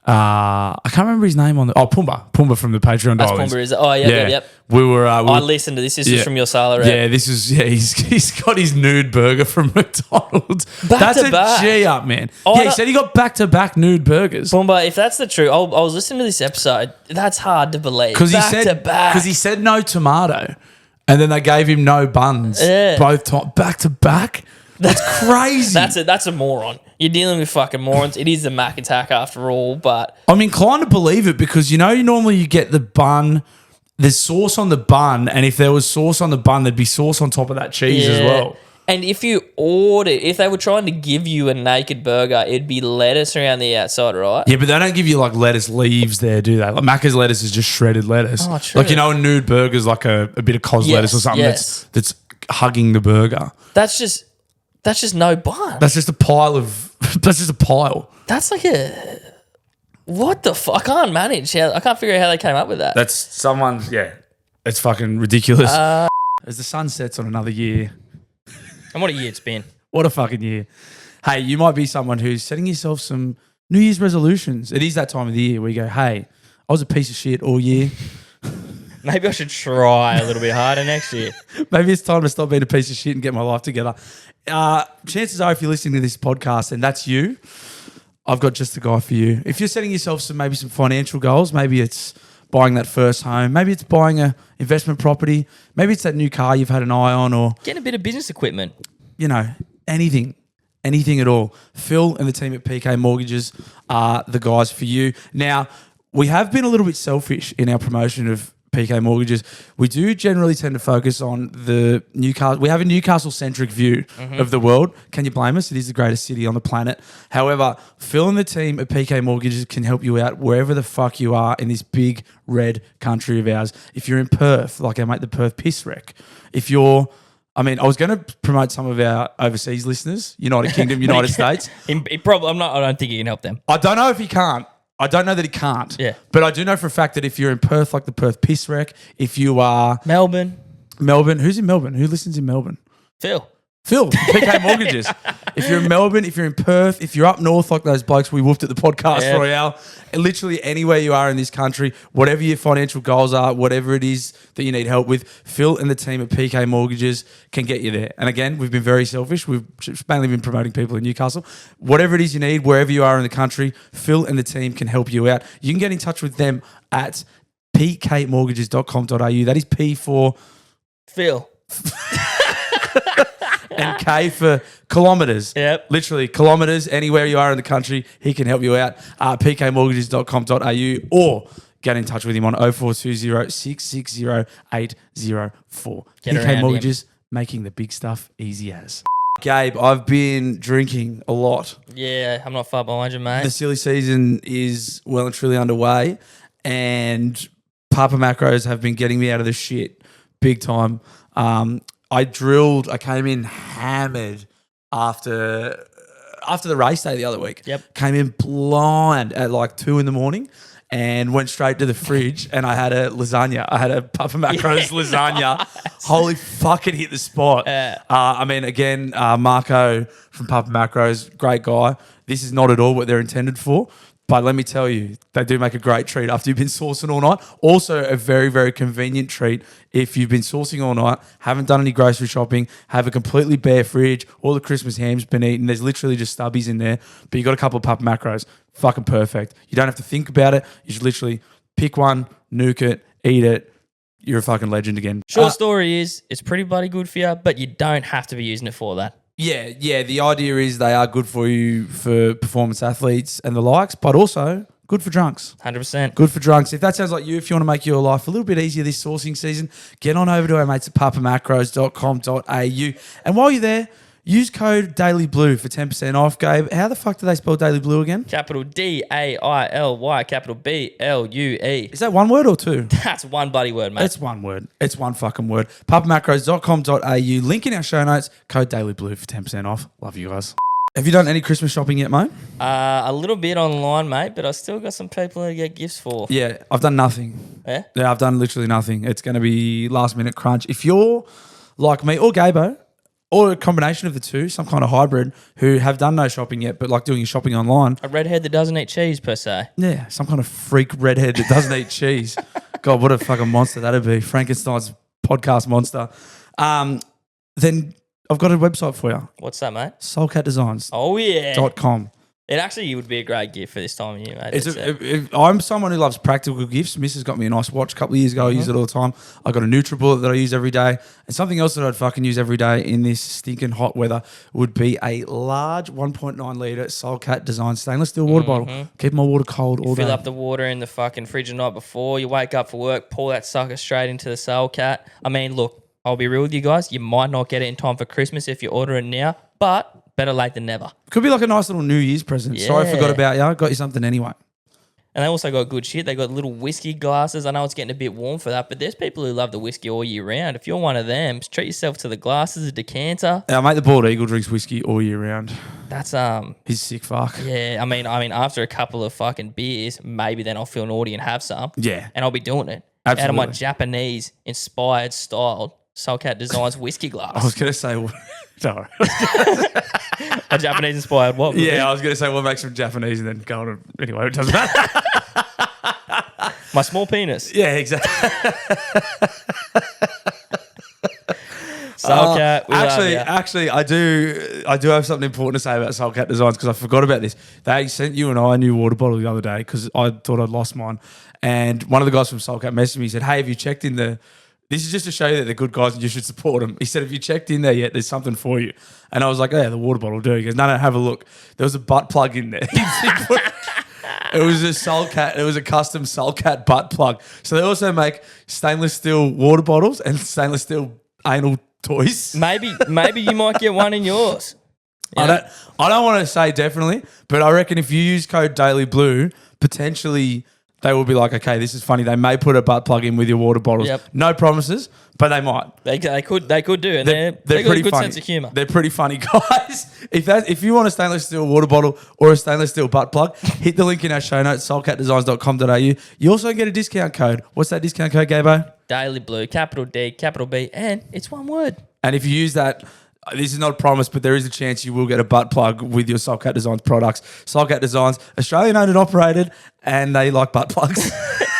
I can't remember his name on the. Pumbaa from the Patreon
That's
Diaries.
Pumbaa, is it? Oh, yep.
We were.
I listened to this. This is from your Sala, right?
Yeah, this is. Yeah, he's got his nude burger from McDonald's.
Back
that's
to
a
back.
G up, man.
Oh,
yeah, he said he got back-to-back nude burgers.
Pumbaa, if that's the truth, I was listening to this episode. That's hard to believe.
Because
Back-to-back.
he said no tomato, and then they gave him no buns.
Yeah.
Both times back to back. That's crazy.
That's a moron. You're dealing with fucking morons. It is the Mac attack after all, but
I'm inclined to believe it because normally you get the bun. There's sauce on the bun, and if there was sauce on the bun, there'd be sauce on top of that cheese as well.
And if they were trying to give you a naked burger, it'd be lettuce around the outside, right?
Yeah, but they don't give you like lettuce leaves there, do they? Like Macca's lettuce is just shredded lettuce.
Oh, true.
Like a nude burger's like a bit of cos lettuce or something that's hugging the burger.
That's just no bun.
That's just a pile of. That's just a pile.
That's like a. What the fuck? I can't manage. I can't figure out how they came up with that.
That's someone's. Yeah, it's fucking ridiculous. As the sun sets on another year.
And what a year it's been.
What a fucking year. Hey, you might be someone who's setting yourself some New Year's resolutions. It is that time of the year where you go, hey, I was a piece of shit all year.
Maybe I should try a little bit harder next year.
Maybe it's time to stop being a piece of shit and get my life together. Chances are if you're listening to this podcast and that's you, I've got just the guy for you. If you're setting yourself some financial goals, maybe it's buying that first home, maybe it's buying a investment property, maybe it's that new car you've had an eye on, or
getting a bit of business equipment.
Anything at all. Phil and the team at PK Mortgages are the guys for you. Now, we have been a little bit selfish in our promotion of PK Mortgages. We do generally tend to focus on the Newcastle. We have a Newcastle-centric view of the world. Can you blame us? It is the greatest city on the planet. However, Phil and the team at PK Mortgages can help you out wherever the fuck you are in this big red country of ours. If you're in Perth, like our mate the Perth Piss Wreck. If you're... I was going to promote some of our overseas listeners, United Kingdom, United States.
I don't think he can help them.
I don't know if he can't. I don't know that he can't.
Yeah.
But I do know for a fact that if you're in Perth, like the Perth Piss Wreck, if you are...
Melbourne.
Who's in Melbourne? Who listens in Melbourne?
Phil,
PK Mortgages. If you're in Melbourne, if you're in Perth, if you're up north like those blokes we woofed at the podcast Royale, literally anywhere you are in this country, whatever your financial goals are, whatever it is that you need help with, Phil and the team at PK Mortgages can get you there. And again, we've been very selfish. We've mainly been promoting people in Newcastle. Whatever it is you need, wherever you are in the country, Phil and the team can help you out. You can get in touch with them at pkmortgages.com.au. That is P for...
Phil.
And K for kilometres.
Yep.
Literally kilometres, anywhere you are in the country, he can help you out. pkmortgages.com.au or get in touch with him on 0420 660 804. PK Mortgages, making the big stuff easy as. Gabe, I've been drinking a lot.
Yeah, I'm not far behind you, mate.
The silly season is well and truly underway, and Papa Macros have been getting me out of the shit big time. I came in hammered after the race day the other week.
Yep.
Came in blind at like 2 a.m. and went straight to the fridge and I had a lasagna. I had a Papa Macros lasagna. Holy fuck, it hit the spot. Again, Marco from Papa Macros, great guy. This is not at all what they're intended for. But let me tell you, they do make a great treat after you've been sourcing all night. Also, a very, very convenient treat if you've been sourcing all night, haven't done any grocery shopping, have a completely bare fridge, all the Christmas ham's been eaten, there's literally just stubbies in there, but you got a couple of Papa Macros. Fucking perfect. You don't have to think about it. You should literally pick one, nuke it, eat it. You're a fucking legend again.
Short story is, it's pretty bloody good for you, but you don't have to be using it for that.
Yeah. The idea is they are good for you for performance athletes and the likes, but also good for drunks.
100%.
Good for drunks. If that sounds like you, if you want to make your life a little bit easier this sourcing season, get on over to our mates at papamacros.com.au. And while you're there, use code DailyBlue for 10% off, Gabe. How the fuck do they spell Daily Blue again?
Capital D-A-I-L-Y, capital B-L-U-E.
Is that one word or two?
That's one bloody word, mate.
It's one word. It's one fucking word. papamacros.com.au. Link in our show notes. Code DailyBlue for 10% off. Love you guys. Have you done any Christmas shopping yet, mate?
A little bit online, mate, but I still got some people to get gifts for.
Yeah, I've done nothing.
Yeah?
Yeah, I've done literally nothing. It's going to be last minute crunch. If you're like me or Gabo, or a combination of the two, some kind of hybrid who have done no shopping yet, but like doing your shopping online.
A redhead that doesn't eat cheese, per se.
Yeah, some kind of freak redhead that doesn't eat cheese. God, what a fucking monster that'd be. Frankenstein's podcast monster. Then I've got a website for you.
What's that, mate?
Soulcatdesigns.com.
Oh, yeah. It actually would be a great gift for this time of year, mate.
I'm someone who loves practical gifts. Mrs. got me a nice watch a couple of years ago. I use it all the time. I got a NutriBullet that I use every day. And something else that I'd fucking use every day in this stinking hot weather would be a large 1.9 litre Soulcat Design stainless steel water bottle. Keep my water cold all day.
Fill up the water in the fucking fridge the night before. You wake up for work, pour that sucker straight into the Soulcat. I mean, look, I'll be real with you guys. You might not get it in time for Christmas if you order it now, but better late than never.
Could be like a nice little New Year's present.
Yeah.
Sorry I forgot about you. Got you something anyway.
And they also got good shit. They got little whiskey glasses. I know it's getting a bit warm for that, but there's people who love the whiskey all year round. If you're one of them, treat yourself to the glasses, a decanter.
Our mate the Bald Eagle drinks whiskey all year round.
That's
He's sick fuck.
Yeah, I mean, after a couple of fucking beers, maybe then I'll feel naughty and have some.
Yeah.
And I'll be doing it.
Absolutely.
Out of my Japanese inspired style Soulcat Designs whiskey glass.
I was going to say, no.
A Japanese inspired what?
Yeah, I was going to say, we'll make some Japanese and then go on. Anyway, it doesn't matter.
My small penis.
Yeah, exactly.
Soulcat, we
actually, I do have something important to say about Soulcat Designs because I forgot about this. They sent you and I a new water bottle the other day because I thought I'd lost mine. And one of the guys from Soulcat messaged me. He said, hey, have you checked in the... This is just to show you that they're good guys and you should support them. He said, have you checked in there yet? There's something for you. And I was like, oh, yeah, the water bottle will do. He goes, no, have a look. There was a butt plug in there. It was a Soulcat. It was a custom Soulcat butt plug. So they also make stainless steel water bottles and stainless steel anal toys.
Maybe you might get one in yours.
Yeah. I don't want to say definitely, but I reckon if you use code Daily Blue, potentially they will be like, okay, this is funny. They may put a butt plug in with your water bottles.
Yep.
No promises, but they might.
They could do, and they're got
pretty
a good
funny.
sense of humour.
They're pretty funny guys. If you want a stainless steel water bottle or a stainless steel butt plug, hit the link in our show notes, soulcatdesigns.com.au. You also get a discount code. What's that discount code, Gabo?
Daily Blue, capital D, capital B, and it's one word.
And if you use that, this is not a promise, but there is a chance you will get a butt plug with your Soulcat Designs products. Soulcat Designs, Australian owned and operated, and they like butt plugs.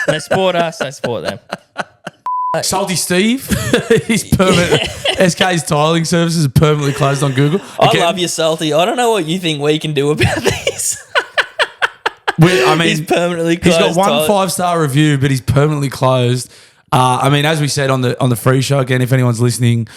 They support us, they support them.
Salty Steve, he's permanent. SK's tiling services are permanently closed on Google.
I love you, Salty. I don't know what you think we can do about this. He's permanently closed.
He's got one 5-star review, but he's permanently closed. As we said on the free show, again, if anyone's listening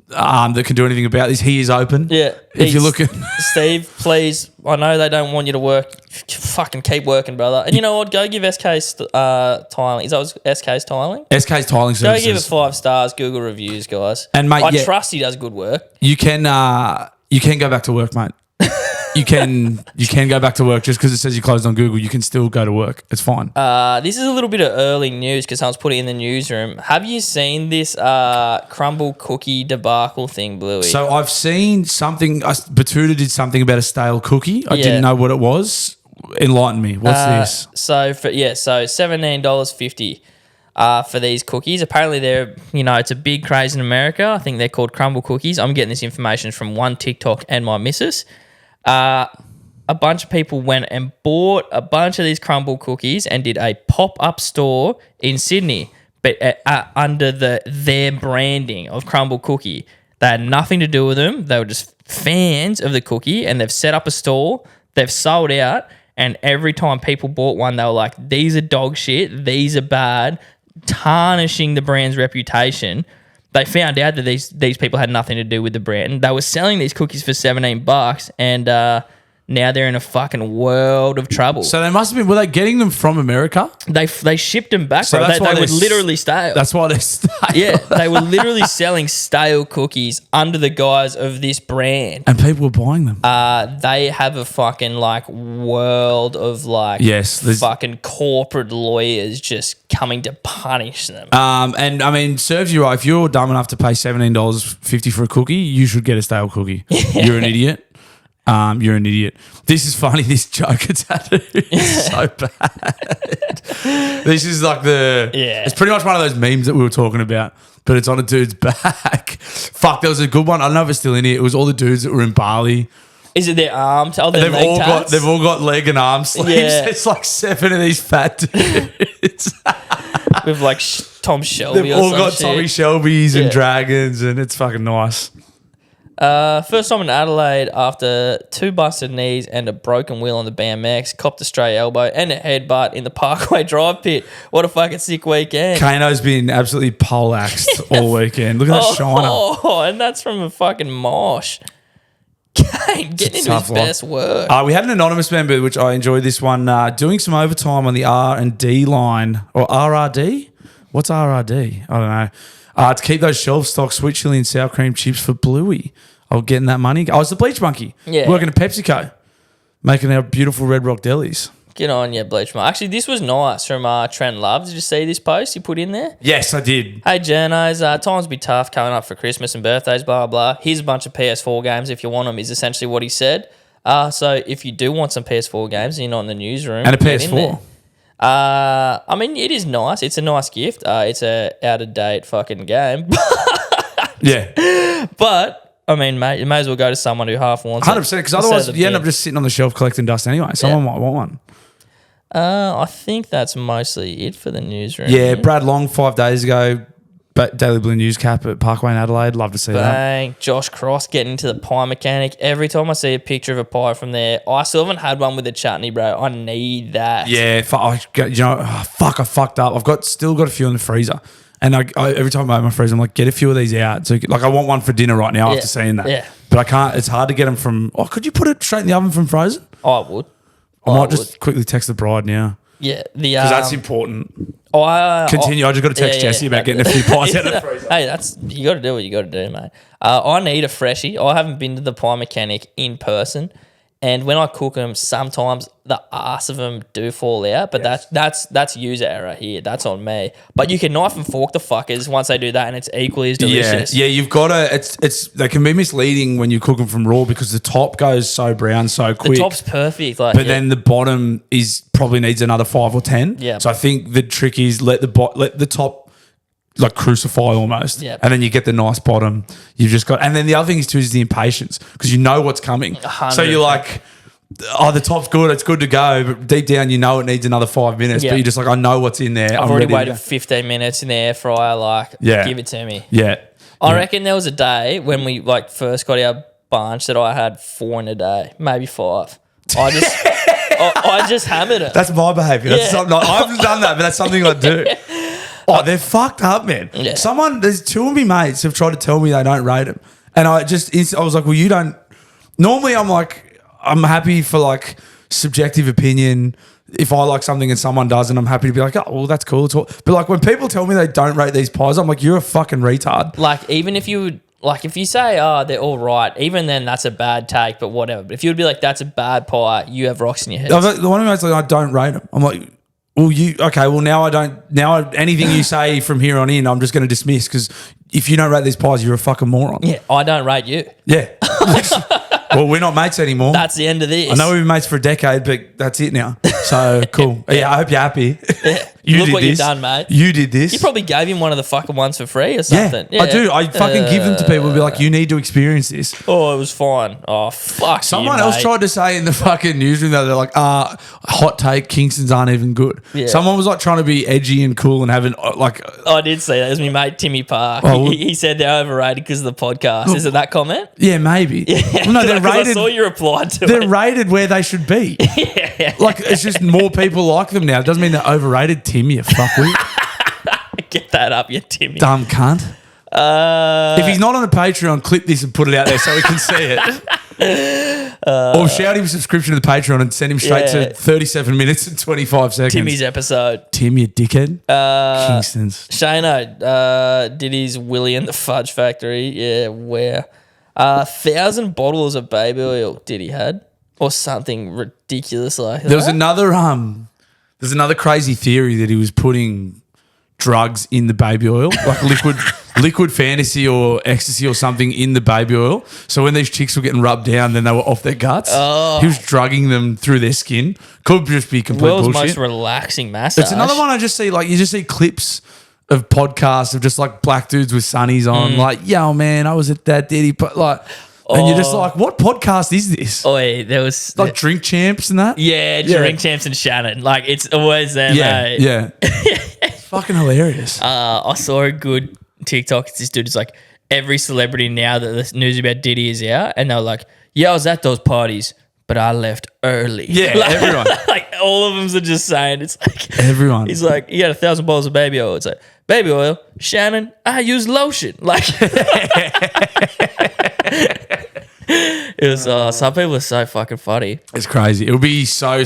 that can do anything about this, he is open.
Yeah.
If you're looking...
Steve, please, I know they don't want you to work. Fucking keep working, brother. And you know what? Go give SK's tiling. Is that what SK's tiling?
SK's tiling services.
Go give it 5 stars, Google reviews, guys.
And mate,
I trust he does good work.
You can go back to work, mate. You can go back to work just because it says you closed on Google. You can still go to work. It's fine.
This is a little bit of early news because someone's put it in the newsroom. Have you seen this crumble cookie debacle thing, Bluey?
So I've seen something. Batuta did something about a stale cookie. I didn't know what it was. Enlighten me. What's this?
So $17.50 for these cookies. Apparently they're, it's a big craze in America. I think they're called crumble cookies. I'm getting this information from one TikTok and my missus. A bunch of people went and bought a bunch of these crumble cookies and did a pop-up store in Sydney, but under their branding of crumble cookie. They had nothing to do with them. They were just fans of the cookie, and they've set up a store. They've sold out, and every time people bought one, they were like, these are dog shit, these are bad, tarnishing the brand's reputation. They found out that these people had nothing to do with the brand. They were selling these cookies for $17, and now they're in a fucking world of trouble.
So they must have been. Were they getting them from America?
They shipped them back. So bro. They were literally stale.
That's why they're stale.
Yeah, they were literally selling stale cookies under the guise of this brand,
and people were buying them.
They have a fucking world of fucking corporate lawyers just coming to punish them.
And I mean, serves you right. If you're dumb enough to pay $17.50 for a cookie, you should get a stale cookie. You're an idiot. You're an idiot. This is funny. This Joker tattoo is so bad. This is like it's pretty much one of those memes that we were talking about, but it's on a dude's back. Fuck, there was a good one. I don't know if it's still in here. It was all the dudes that were in Bali.
Is it their arms? Oh, their leg tats?
They've all got leg and arm sleeves.
Yeah.
It's like 7 of these fat dudes.
With like Tom Shelby
They've
or
all
some
got
shit.
Tommy Shelbys
Yeah.
and dragons, and it's fucking nice.
First time in Adelaide after 2 busted knees and a broken wheel on the BMX, copped a stray elbow and a headbutt in the Parkway drive pit. What a fucking sick weekend.
Kano's been absolutely poleaxed all weekend. Look at that shiner.
Oh, and that's from a fucking mosh. Kane getting into his best work.
We had an anonymous member, which I enjoyed this one, doing some overtime on the R&D line. Or RRD? What's RRD? I don't know. To keep those shelf stocked, sweet chili and sour cream chips for Bluey. I was getting that money. I was the bleach monkey.
Yeah.
Working at PepsiCo. Making our beautiful Red Rock delis.
Get on, yeah, Bleach Mark. Actually, this was nice from Trent Love. Did you see this post he put in there?
Yes, I did.
Hey, journos, times be tough coming up for Christmas and birthdays, blah, blah, blah. Here's a bunch of PS4 games if you want them, is essentially what he said. So if you do want some PS4 games and you're not in the newsroom.
And a
get in
PS4.
there. I mean, it is nice. It's a nice gift. It's a out-of-date fucking game.
Yeah.
But... I mean, mate, you may as well go to someone who half wants
100%, because otherwise you end up just sitting on the shelf collecting dust anyway. Someone might want one.
I think that's mostly it for the newsroom.
Yeah, Brad Long 5 days ago, Daily Blue News cap at Parkway in Adelaide. Love to see that.
Bang. Josh Cross getting into the pie mechanic. Every time I see a picture of a pie from there, I still haven't had one with a chutney, bro. I need that.
Yeah, I fucked up. Still got a few in the freezer. And I every time I open my freezer, I'm like, get a few of these out. So, like, I want one for dinner right now after seeing that.
Yeah.
But I can't. It's hard to get them from. Oh, could you put it straight in the oven from frozen?
I would.
I might just quickly text the bride now.
Yeah.
Because that's important.
Continue.
I just got to text Jesse about getting a few pies out of the freezer.
Hey, you got to do what you got to do, mate. I need a freshie. I haven't been to the pie mechanic in person. And when I cook them, sometimes the arse of them do fall out, but that's user error here. That's on me. But you can knife and fork the fuckers once they do that, and it's equally as delicious.
Yeah. You've got to. They can be misleading when you cook them from raw because the top goes so brown so quick.
The top's perfect,
then the bottom probably needs another 5 or 10.
Yeah.
So I think the trick is let the top like crucify almost.
Yeah.
And then you get the nice bottom. You've just got, and then the other thing is too is the impatience because you know what's coming.
100%.
So you're like, oh, the top's good, it's good to go, but deep down you know it needs another 5 minutes.
Yeah.
But you're just like, I know what's in there.
I've
I'm
already
ready
waited 15 minutes in the air fryer. Give it to me.
Yeah.
I reckon there was a day when we first got our bunch that I had 4 in a day, maybe 5. I just hammered it.
That's my behaviour. That's something I haven't done that, but that's something I do. Oh, they're fucked up, man.
Yeah.
There's 2 of me mates have tried to tell me they don't rate them. And I was like, well, you don't. Normally I'm like, I'm happy for like subjective opinion. If I like something and someone doesn't, I'm happy to be like, oh, well, that's cool. But like when people tell me they don't rate these pies, I'm like, you're a fucking retard.
Like even if you would, like if you say, oh, they're all right, even then that's a bad take, but whatever. But if you would be like, that's a bad pie, you have rocks in your head.
The one of my mates like, I don't rate them. I'm like, well, anything you say from here on in, I'm just going to dismiss because if you don't rate these pies, you're a fucking moron.
Yeah, I don't rate you.
Yeah. Well, we're not mates anymore.
That's the end of this.
I know we've been mates for a decade, but that's it now. So cool. Yeah, I hope you're happy.
Yeah.
You
Look
did
what
this.
you've done, mate.
You did this.
You probably gave him one of the fucking ones for free or something.
Yeah, I do. I fucking give them to people and be like, you need to experience this.
Oh, it was fine. Oh, fuck.
Someone else tried to say in the fucking newsroom that they're like, hot take, Kingston's aren't even good.
Yeah.
Someone was like trying to be edgy and cool and having like.
I did see that. It was my mate Timmy Park. He said they're overrated because of the podcast. Is it that comment?
Yeah, maybe. Yeah. Well, no, they're rated.
I saw you replied to
They're
it.
rated where they should be.
Yeah.
Like it's just more people like them now. It doesn't mean they're overrated. Tim, you fuckwit.
Get that up, you Timmy.
Dumb cunt. If he's not on the Patreon, clip this and put it out there so we can see it. Or shout him subscription to the Patreon and send him straight to 37 minutes and 25 seconds.
Timmy's episode.
Tim, you dickhead. Kingston's.
Shano did his Willy and the Fudge Factory. Yeah, where 1,000 bottles of baby oil did he had? Or something ridiculous like that.
There was there's another crazy theory that he was putting drugs in the baby oil, like liquid fantasy or ecstasy or something in the baby oil. So when these chicks were getting rubbed down, then they were off their guts. He was drugging them through their skin. Could just be complete
World's
bullshit.
most relaxing massage.
It's another one I just see, like you just see clips of podcasts of just like black dudes with sunnies on, like, yo, man, I was at that Diddy, but like, and you're just like, what podcast is this?
Oh, yeah, there was
like Drink Champs and that?
Yeah, Drink Champs and Shannon. Like, it's always them.
Yeah. It's fucking hilarious.
I saw a good TikTok. It's this dude is like, every celebrity now that the news about Diddy is out, and they're like, yeah, I was at those parties, but I left early.
Yeah,
like,
everyone.
Like, all of them are just saying, it's like,
everyone.
He's like, you got 1,000 bottles of baby oil. It's like, baby oil, Shannon, I use lotion. Like, it was, some people are so fucking funny.
It's crazy. It would be so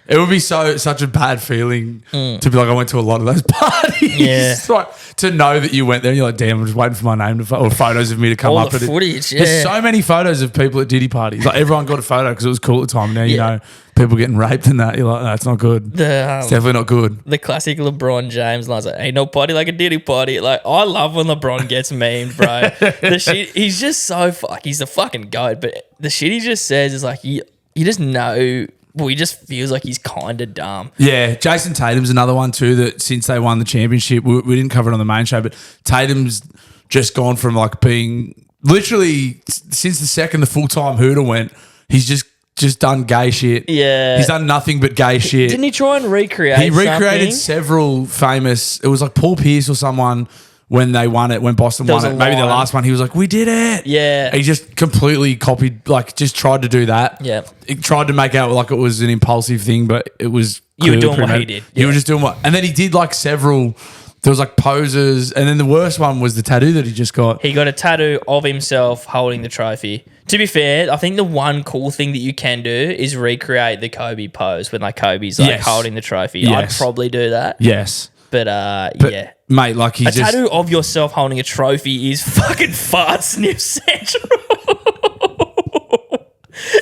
It would be such a bad feeling to be like, I went to a lot of those parties.
Yeah.
Like, to know that you went there and you're like, damn, I'm just waiting for my name to or photos of me to come
All
up.
the footage,
There's so many photos of people at Diddy parties. Like, everyone got a photo because it was cool at the time. Now, you know, people getting raped and that. You're like, no, it's not good. It's definitely not good.
The classic LeBron James lines, like, ain't no party like a Diddy party. Like, I love when LeBron gets memed, bro. The shit, he's just so he's the fucking goat. But the shit he just says is like, you just know. Well, he just feels like he's kind of dumb.
Yeah, Jason Tatum's another one too that since they won the championship, we didn't cover it on the main show, but Tatum's just gone from like being literally since the second the full-time Hooter went, he's just done gay shit.
Yeah.
He's done nothing but gay shit.
Didn't he try and recreate
He recreated
something?
several famous, it was like Paul Pierce or someone when they won it, when Boston won it, maybe the last one, he was like, we did it.
Yeah.
He just completely copied, like just tried to do that.
Yeah.
He tried to make out like it was an impulsive thing, but it was
You were
clearly
doing what he
premeditated.
did.
You were just doing what, and then he did like several, there was like poses, and then the worst one was the tattoo that he just got.
He got a tattoo of himself holding the trophy. To be fair, I think the one cool thing that you can do is recreate the Kobe pose when like Kobe's like holding the trophy.
Yes.
I'd probably do that.
Yes.
But yeah.
Mate, like he
A
just...
tattoo of yourself holding a trophy is fucking fart sniff central.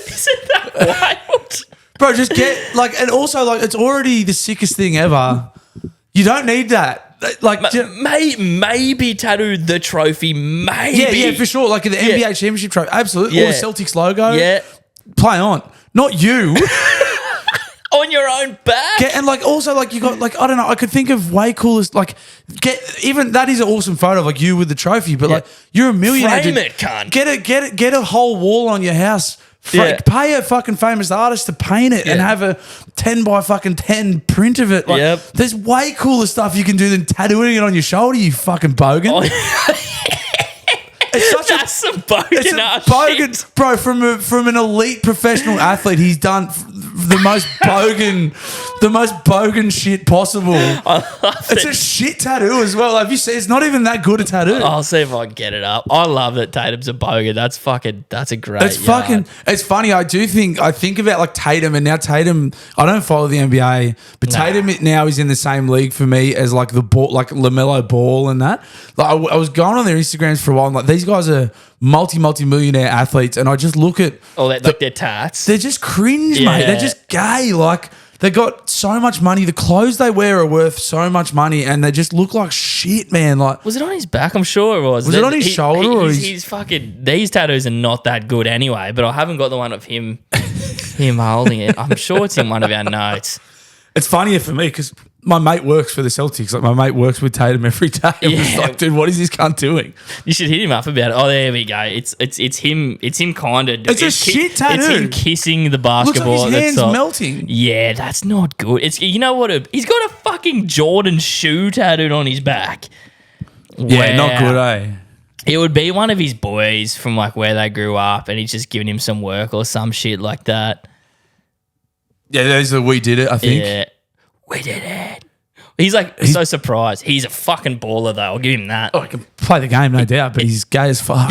Isn't that wild?
Bro, just get, like, and also, like, it's already the sickest thing ever. You don't need that. Like,
maybe tattoo the trophy, maybe.
Yeah, for sure. Like, the NBA championship trophy, absolutely.
Yeah.
Or the Celtics logo.
Yeah.
Play on. Not you.
On your own back.
And like also like you got like I don't know, I could think of way coolest like even that is an awesome photo of like you with the trophy, but like you're a millionaire.
Frame it, cunt.
Get a whole wall on your house. Pay a fucking famous artist to paint it and have a 10 by fucking 10 print of it. Like, there's way cooler stuff you can do than tattooing it on your shoulder, you fucking bogan.
That's some bogan ass
bogan,
shit.
bro. From an elite professional athlete, he's done the most bogan shit possible.
I love
it's
it.
a shit tattoo as well. Have you seen? It's not even that good a tattoo.
I'll see if I can get it up. I love that Tatum's a bogan. That's a great.
It's fucking. It's funny. I think about like Tatum, and now Tatum. I don't follow the NBA, but Tatum now is in the same league for me as like the ball, like LaMelo Ball and that. Like I was going on their Instagrams for a while. And like these guys are multi-millionaire athletes, and I just look at
like their tats.
They're just cringe, mate. They're just gay. Like they got so much money. The clothes they wear are worth so much money, and they just look like shit, man. Like,
was it on his back? I'm sure it was.
Was it on his shoulder? Or
he's fucking. These tattoos are not that good anyway. But I haven't got the one of him holding it. I'm sure it's in one of our notes.
It's funnier for me because my mate works for the Celtics. Like my mate works with Tatum every day. I'm just like, dude, what is this cunt doing?
You should hit him up about it. Oh, there we go. It's him. It's him kind of.
It's a shit tattoo.
It's him kissing the basketball.
Looks like his hands melting.
Yeah, that's not good. It's he's got a fucking Jordan shoe tattooed on his back.
Yeah, not good, eh?
It would be one of his boys from like where they grew up, and he's just giving him some work or some shit like that.
Yeah, there's a we did it, I think.
Yeah, we did it. He's so surprised. He's a fucking baller though. I'll give him that.
Oh, he can play the game, no doubt, but he's gay as fuck.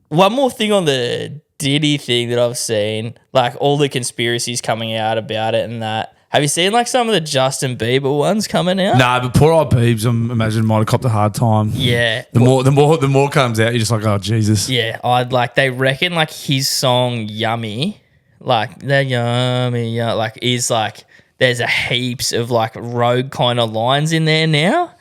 One more thing on the Diddy thing that I've seen, like all the conspiracies coming out about it and that. Have you seen like some of the Justin Bieber ones coming out?
Nah, but poor old Peeves, I imagine, might have copped a hard time.
Yeah.
The more comes out, you're just like, oh Jesus.
Yeah, they reckon like his song "Yummy," like the yummy, like is like there's a heaps of like rogue kind of lines in there now,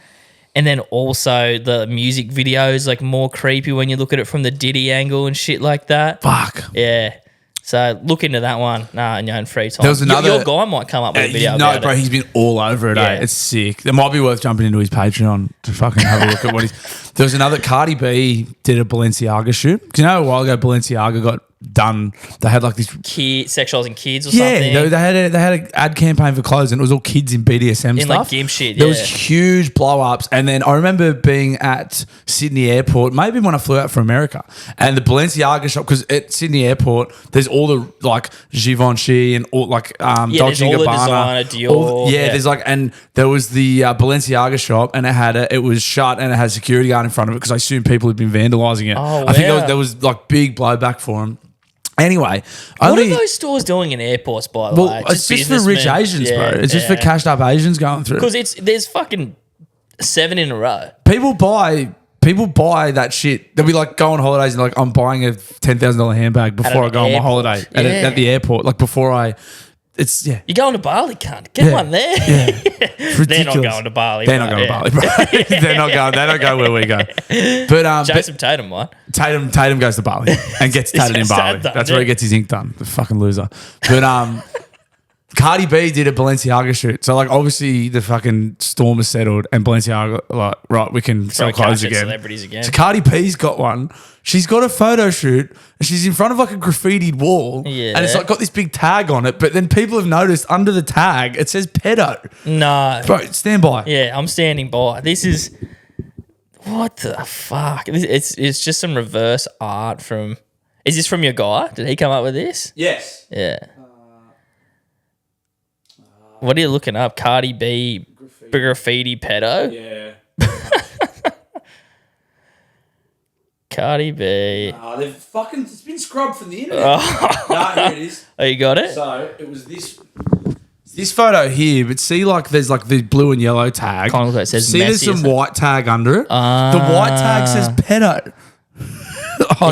and then also the music video is like more creepy when you look at it from the Diddy angle and shit like that.
Fuck.
Yeah. So look into that one in your own free time.
There was another-
your guy might come up with a video
No,
about
bro,
it.
he's been all over it.
Yeah.
It's sick. It might be worth jumping into his Patreon to fucking have a look at what he's. There was another Cardi B did a Balenciaga shoot. Because you know a while ago Balenciaga got done. They had like this.
Sexualizing kids or
Yeah,
something.
they had an ad campaign for clothes and it was all kids in BDSM
In
stuff.
like gimp shit,
There
yeah.
was huge blow ups, and then I remember being at Sydney Airport, maybe when I flew out from America, and the Balenciaga shop because at Sydney Airport there's all the like Givenchy and all like Dolce
there's all the
Gabbana,
designer, Dior, yeah.
there's like and there was the Balenciaga shop and it was shut and it had a security guard in front of it because I assume people had been vandalising it.
Oh,
I think
wow.
there was like big blowback for him. Anyway,
What are those stores doing in airports, by the way?
it's just for rich
businessmen.
Asians, bro. It's just for cashed up Asians going through.
Because there's fucking 7 in a row.
People buy that shit. They'll be like, go on holidays and like, I'm buying a $10,000 handbag before I
an
go on my
airport.
holiday at the airport. Like before it's yeah.
You're going to Bali, cunt. Get one there.
Yeah. It's ridiculous.
They're not going to Bali.
They're not going to Bali, bro. They're not going. They don't go where we go. But
Jason Tatum might.
Tatum goes to Bali and gets tatted in
gets
Bali.
tatted done,
That's where he gets his ink done. The fucking loser. But Cardi B did a Balenciaga shoot. So like obviously the fucking storm has settled and Balenciaga like right we can sell clothes again.
Celebrities again.
So Cardi B's got one. She's got a photo shoot and she's in front of like a graffitied wall.
Yeah.
And it's like got this big tag on it. But then people have noticed under the tag it says pedo.
No.
Bro, stand by.
Yeah, I'm standing by. This is what the fuck. It's just some reverse art from. Is this from your guy? Did he come up with this?
Yes.
Yeah. What are you looking up? Cardi B graffiti pedo?
Yeah.
Cardi B.
They've fucking it's been scrubbed from the internet. Here it is.
Oh, you got it?
So it was this photo here, but see like there's like the blue and yellow tag.
Kind of looks like it says
see there's
messy,
some
isn't it?
white tag under it. The white tag says pedo.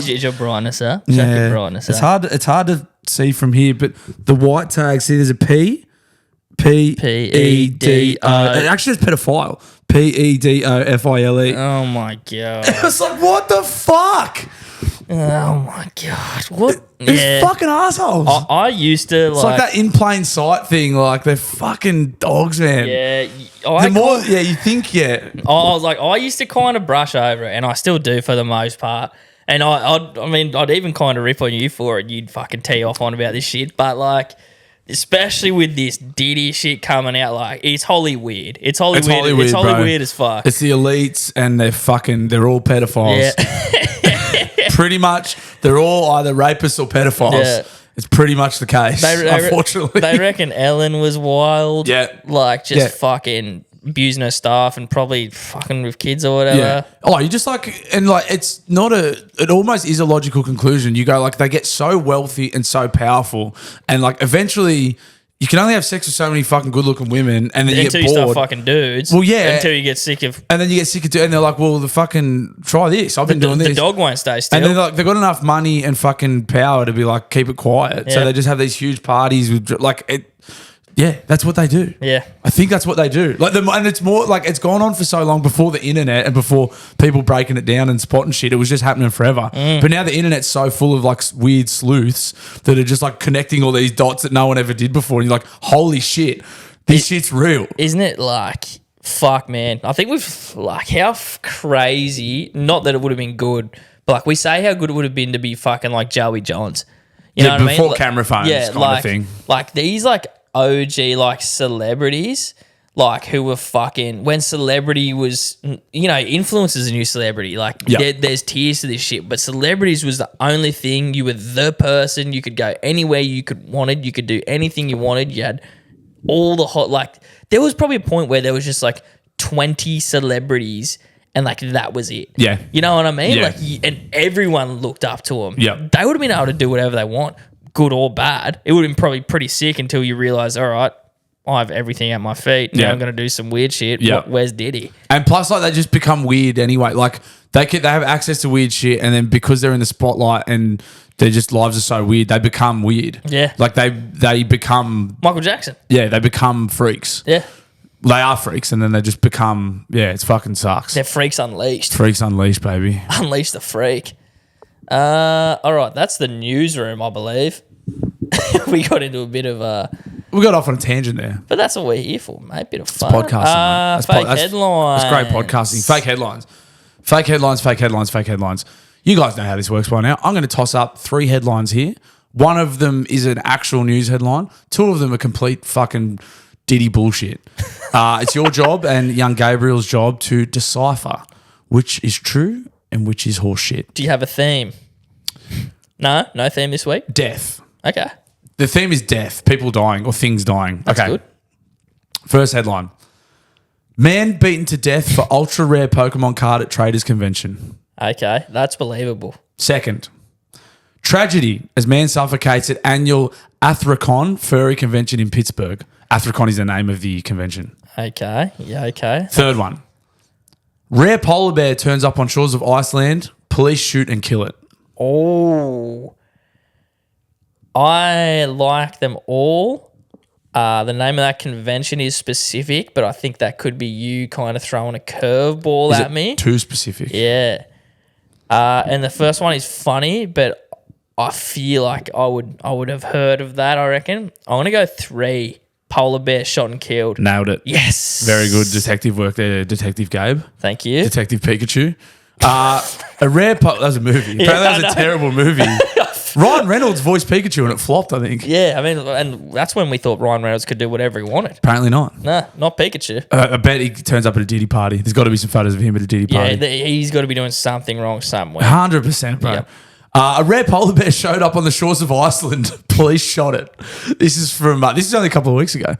Is your brightness up? Check your brightness
It's
up.
hard to see from here, but the white tag, see there's a P. P-E-D-O. It actually says pedophile. P-E-D-O-F-I-L-E.
Oh my god.
It's like, what the fuck?
Oh my god. What?
These fucking assholes.
I used to
It's like that in plain sight thing. Like they're fucking dogs, man.
Yeah.
You think, yeah.
I was like, I used to kind of brush over it, and I still do for the most part. And I'd even kind of rip on you for it. You'd fucking tee off on about this shit, but like, especially with this Diddy shit coming out, like it's wholly weird. It's wholly weird. It's wholly
bro.
weird as fuck.
It's the elites, and they're all pedophiles.
Yeah.
Pretty much, they're all either rapists or pedophiles.
Yeah.
It's pretty much the case. Unfortunately,
they reckon Ellen was wild.
Yeah.
like just fucking abusing her staff and probably fucking with kids or whatever.
Yeah. Oh, you just it's not it almost is a logical conclusion. You go like they get so wealthy and so powerful and like eventually you can only have sex with so many fucking good looking women and then you
Until
get
you
bored.
start fucking dudes.
Well, yeah.
Until you get sick of.
And then you get sick of it and they're like, well, the fucking try this. I've been doing this.
The dog won't stay still.
And they're like, they've got enough money and fucking power to be like, keep it quiet. So
Yeah.
they just have these huge parties with like it. Yeah, that's what they do.
Yeah.
I think that's what they do. And it's more like it's gone on for so long before the internet and before people breaking it down and spotting shit. It was just happening forever. But now the internet's so full of like weird sleuths that are just like connecting all these dots that no one ever did before. And you're like, holy shit, this shit's real.
Isn't it like, fuck, man? I think we've, like, how crazy, not that it would have been good, but like we say how good it would have been to be fucking like Joey Johns. You know what I mean?
Before camera phones kind of thing.
Like these like OG like celebrities, like who were fucking when celebrity was, you know, influencers a new celebrity. Like there's tiers to this shit, but celebrities was the only thing. You were the person. You could go anywhere you wanted. You could do anything you wanted. You had all the hot, like there was probably a point where there was just like 20 celebrities and like that was it.
Yeah.
You know what I mean?
Yeah.
Like, and everyone looked up to them.
Yeah.
They would have been able to do whatever they want, good or bad. It would have been probably pretty sick until you realize, all right, I have everything at my feet. Now
Yeah.
I'm going to do some weird shit.
Yeah.
Where's Diddy?
And plus, like, they just become weird anyway. Like, they have access to weird shit, and then because they're in the spotlight and their just lives are so weird, they become weird.
Yeah.
Like, they become...
Michael Jackson.
Yeah, they become freaks.
Yeah.
They are freaks, and then they just become... Yeah, it fucking sucks.
They're freaks unleashed.
Freaks unleashed, baby.
Unleash the freak. All right, that's the newsroom, I believe. we got into a bit of
We got off on a tangent there.
but that's what we're here for, mate. Bit of fun.
Podcasting. Mate.
Fake headlines.
That's great podcasting. Fake headlines. Fake headlines, fake headlines, fake headlines. You guys know how this works by now. I'm going to toss up 3 headlines here. One of them is an actual news headline. 2 of them are complete fucking diddy bullshit. It's your job and young Gabriel's job to decipher which is true and which is horseshit.
Do you have a theme? No theme this week.
Death.
Okay,
The theme is death, people dying or things dying.
that's good.
First headline. Man beaten to death for ultra rare Pokemon card at Traders Convention.
Okay, that's believable.
Second. Tragedy as man suffocates at annual Athracon furry convention in Pittsburgh. Athracon is the name of the convention.
Okay, yeah, okay.
Third one. Rare polar bear turns up on shores of Iceland. Police shoot and kill it.
Oh, I like them all. The name of that convention is specific, but I think that could be you kind of throwing a curveball
Is
at
it
me.
too specific?
Yeah. And the first one is funny, but I feel like I would have heard of that, I reckon. I want to go 3. Polar bear shot and killed.
Nailed it.
Yes.
Very good detective work there, Detective Gabe.
Thank you.
Detective Pikachu. A rare that was a movie. Apparently that was a terrible movie. Ryan Reynolds voiced Pikachu and it flopped, I think.
Yeah, I mean, and that's when we thought Ryan Reynolds could do whatever he wanted.
Apparently not.
Nah, not Pikachu.
I bet he turns up at a Diddy party. There's got to be some photos of him at a Diddy
Yeah,
party.
he's got to be doing something wrong somewhere.
100%, bro.
Yep.
A rare polar bear showed up on the shores of Iceland. Police shot it. This is from this is only a couple of weeks ago.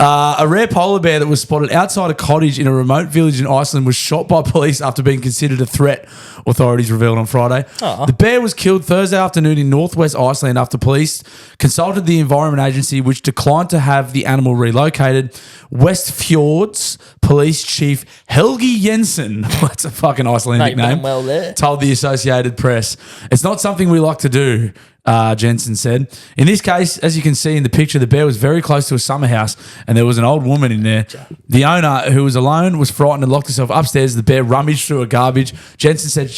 A rare polar bear that was spotted outside a cottage in a remote village in Iceland was shot by police after being considered a threat, authorities revealed on Friday.
Aw.
The bear was killed Thursday afternoon in northwest Iceland after police consulted the Environment Agency, which declined to have the animal relocated. West Fjords Police Chief Helgi Jensen, that's a fucking Icelandic
Mate, you've done
name,
well there.
told the Associated Press. It's not something we like to do, Jensen said. In this case, as you can see in the picture, the bear was very close to a summer house and there was an old woman in there. The owner, who was alone, was frightened and locked herself upstairs. The bear rummaged through her garbage. Jensen said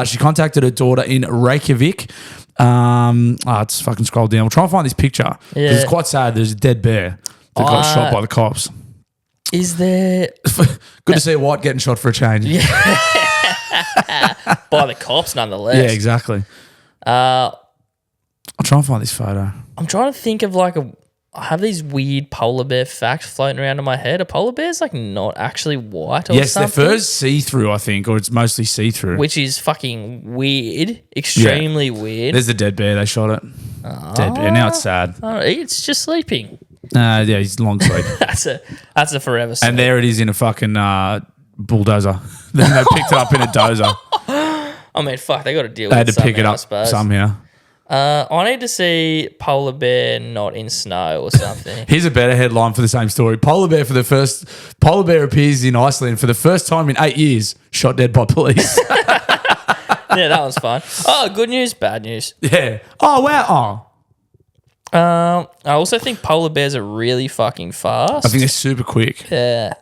she contacted her daughter in Reykjavik. It's fucking scroll down. We'll try and find this picture because
Yeah.
it's quite sad. There's a dead bear that got shot by the cops.
Is there
Good to see a white getting shot for a change. Yeah,
by the cops nonetheless?
exactly.
Uh,
I'll try and find this photo.
I'm trying to think of I have these weird polar bear facts floating around in my head. Are polar bears not actually white or
Yes,
something?
their fur's see-through, I think, or it's mostly see-through.
Which is fucking weird. Extremely weird.
There's the dead bear. They shot it. Dead bear. Now it's sad.
Oh, it's just sleeping.
Yeah, he's long sleep.
That's a forever sleep.
And there it is in a fucking bulldozer. Then they picked it up in a dozer.
I mean, fuck, they got to deal
They
with
had to pick it
something, I
up
suppose.
somehow.
I need to see polar bear not in snow or something.
Here's a better headline for the same story. Polar bear appears in Iceland for the first time in 8 years. Shot dead by police.
Yeah, that was fun. Oh, good news, bad news.
Yeah. Oh, wow. Oh.
I also think polar bears are really fucking fast.
I think they're super quick.
Yeah.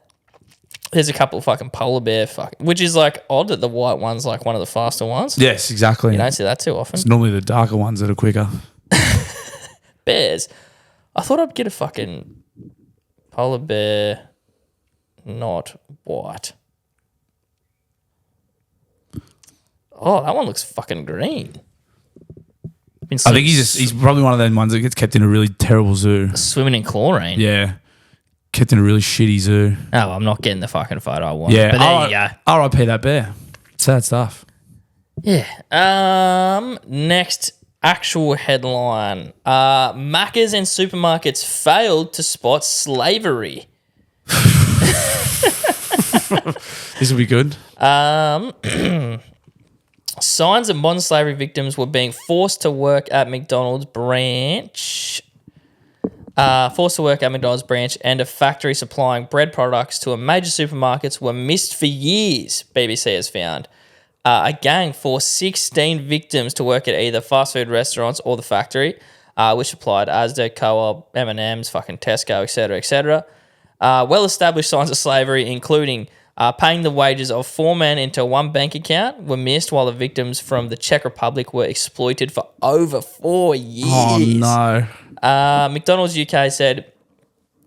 There's a couple of fucking polar bear which is odd that the white one's one of the faster ones.
Yes, exactly.
You don't see that too often.
It's normally the darker ones that are quicker.
Bears. I thought I'd get a fucking polar bear not white. Oh, that one looks fucking green.
I think he's probably one of those ones that gets kept in a really terrible zoo.
swimming in chlorine.
Yeah. Kept in a really shitty zoo.
Oh, I'm not getting the fucking photo I want.
Yeah.
But there you go.
R.I.P. that bear. Sad stuff.
Yeah. Next actual headline. Maccas and supermarkets failed to spot slavery.
This will be good.
Signs of modern slavery victims were being forced to work at McDonald's branch. And a factory supplying bread products to a major supermarkets were missed for years, BBC has found. A gang forced 16 victims to work at either fast food restaurants or the factory, which supplied Asda, Co-op, M&M's, fucking Tesco, etc., etc. Well-established signs of slavery, including Paying the wages of 4 men into one bank account were missed, while the victims from the Czech Republic were exploited for over 4 years.
Oh, no.
McDonald's UK said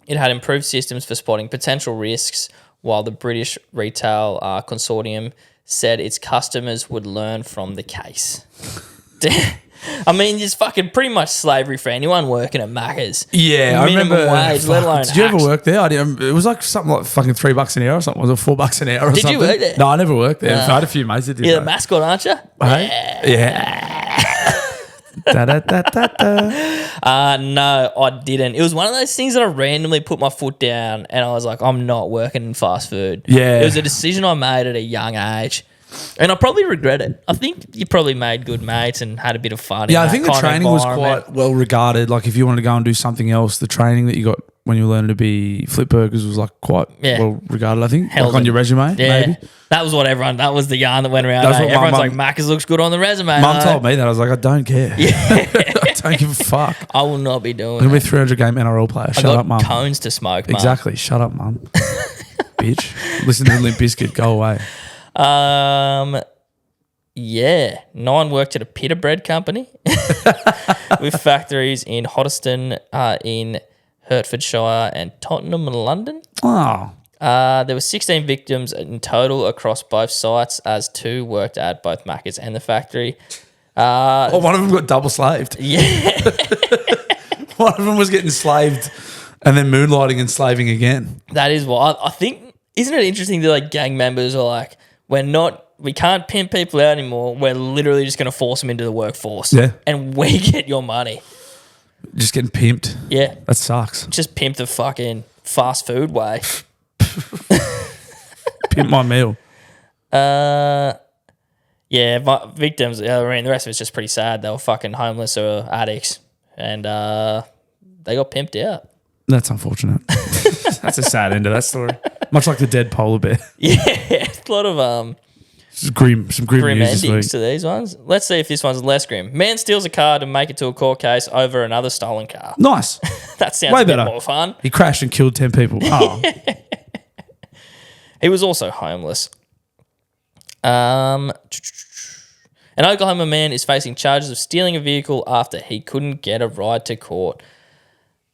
it had improved systems for spotting potential risks, while the British Retail Consortium said its customers would learn from the case. I mean, it's fucking pretty much slavery for anyone working at Macca's.
Yeah, I
Minimum
remember.
wage, let alone
did you ever work there? I did, it was like something like fucking $3 an hour or something. Was it $4 an hour or
Did
something?
you work there?
No, I never worked there. I had a few mates that did.
You're the
though.
mascot, aren't you?
Hey? Yeah. Da, da, da, da, da.
No, I didn't. It was one of those things that I randomly put my foot down and I was like, I'm not working in fast food.
Yeah.
It was a decision I made at a young age. And I probably regret it. I think you probably made good mates and had a bit of fun.
Yeah,
in
I think
that
the
kind of
training was
environment.
quite well regarded. Like if you wanted to go and do something else, the training that you got when you were learning to be flip burgers was like quite well regarded, I think.
Held
like on
in.
your resume,
Yeah.
maybe.
That was what that was the yarn that went around.
That's what my
Everyone's
mum-
like, Macca's looks good on the resume.
Mum
though."
told me that. I was like, I don't care. I don't give a fuck.
I will not be doing
I'm going
that.
to be a 300 game NRL player.
I
Shut
got
up, mum.
cones to smoke, Mum.
Exactly. Shut up, mum. Bitch. Listen to Limp Bizkit. Go away.
Yeah. 9 worked at a pita bread company with factories in Hoddesdon, in Hertfordshire and Tottenham and London.
Oh.
There were 16 victims in total across both sites, as 2 worked at both Macca's and the factory.
One of them got double slaved.
Yeah.
One of them was getting slaved and then moonlighting and slaving again.
That is what I think. Isn't it interesting that like gang members are like, we can't pimp people out anymore. We're literally just going to force them into the workforce.
Yeah.
And we get your money.
Just getting pimped.
Yeah.
That sucks.
Just pimp the fucking fast food way.
Pimp my meal.
Yeah, victims, I mean, the rest of it's just pretty sad. They were fucking homeless or addicts. And they got pimped out.
That's unfortunate. That's a sad end to that story. Much like the dead polar bear.
Yeah, a lot of
Some grim news
grim
this
endings
week.
to these ones. Let's see if this one's less grim. Man steals a car to make it to a court case over another stolen car.
Nice.
That sounds
Way
a bit
better.
more fun.
He crashed and killed 10 people. Oh.
He was also homeless. An Oklahoma man is facing charges of stealing a vehicle after he couldn't get a ride to court.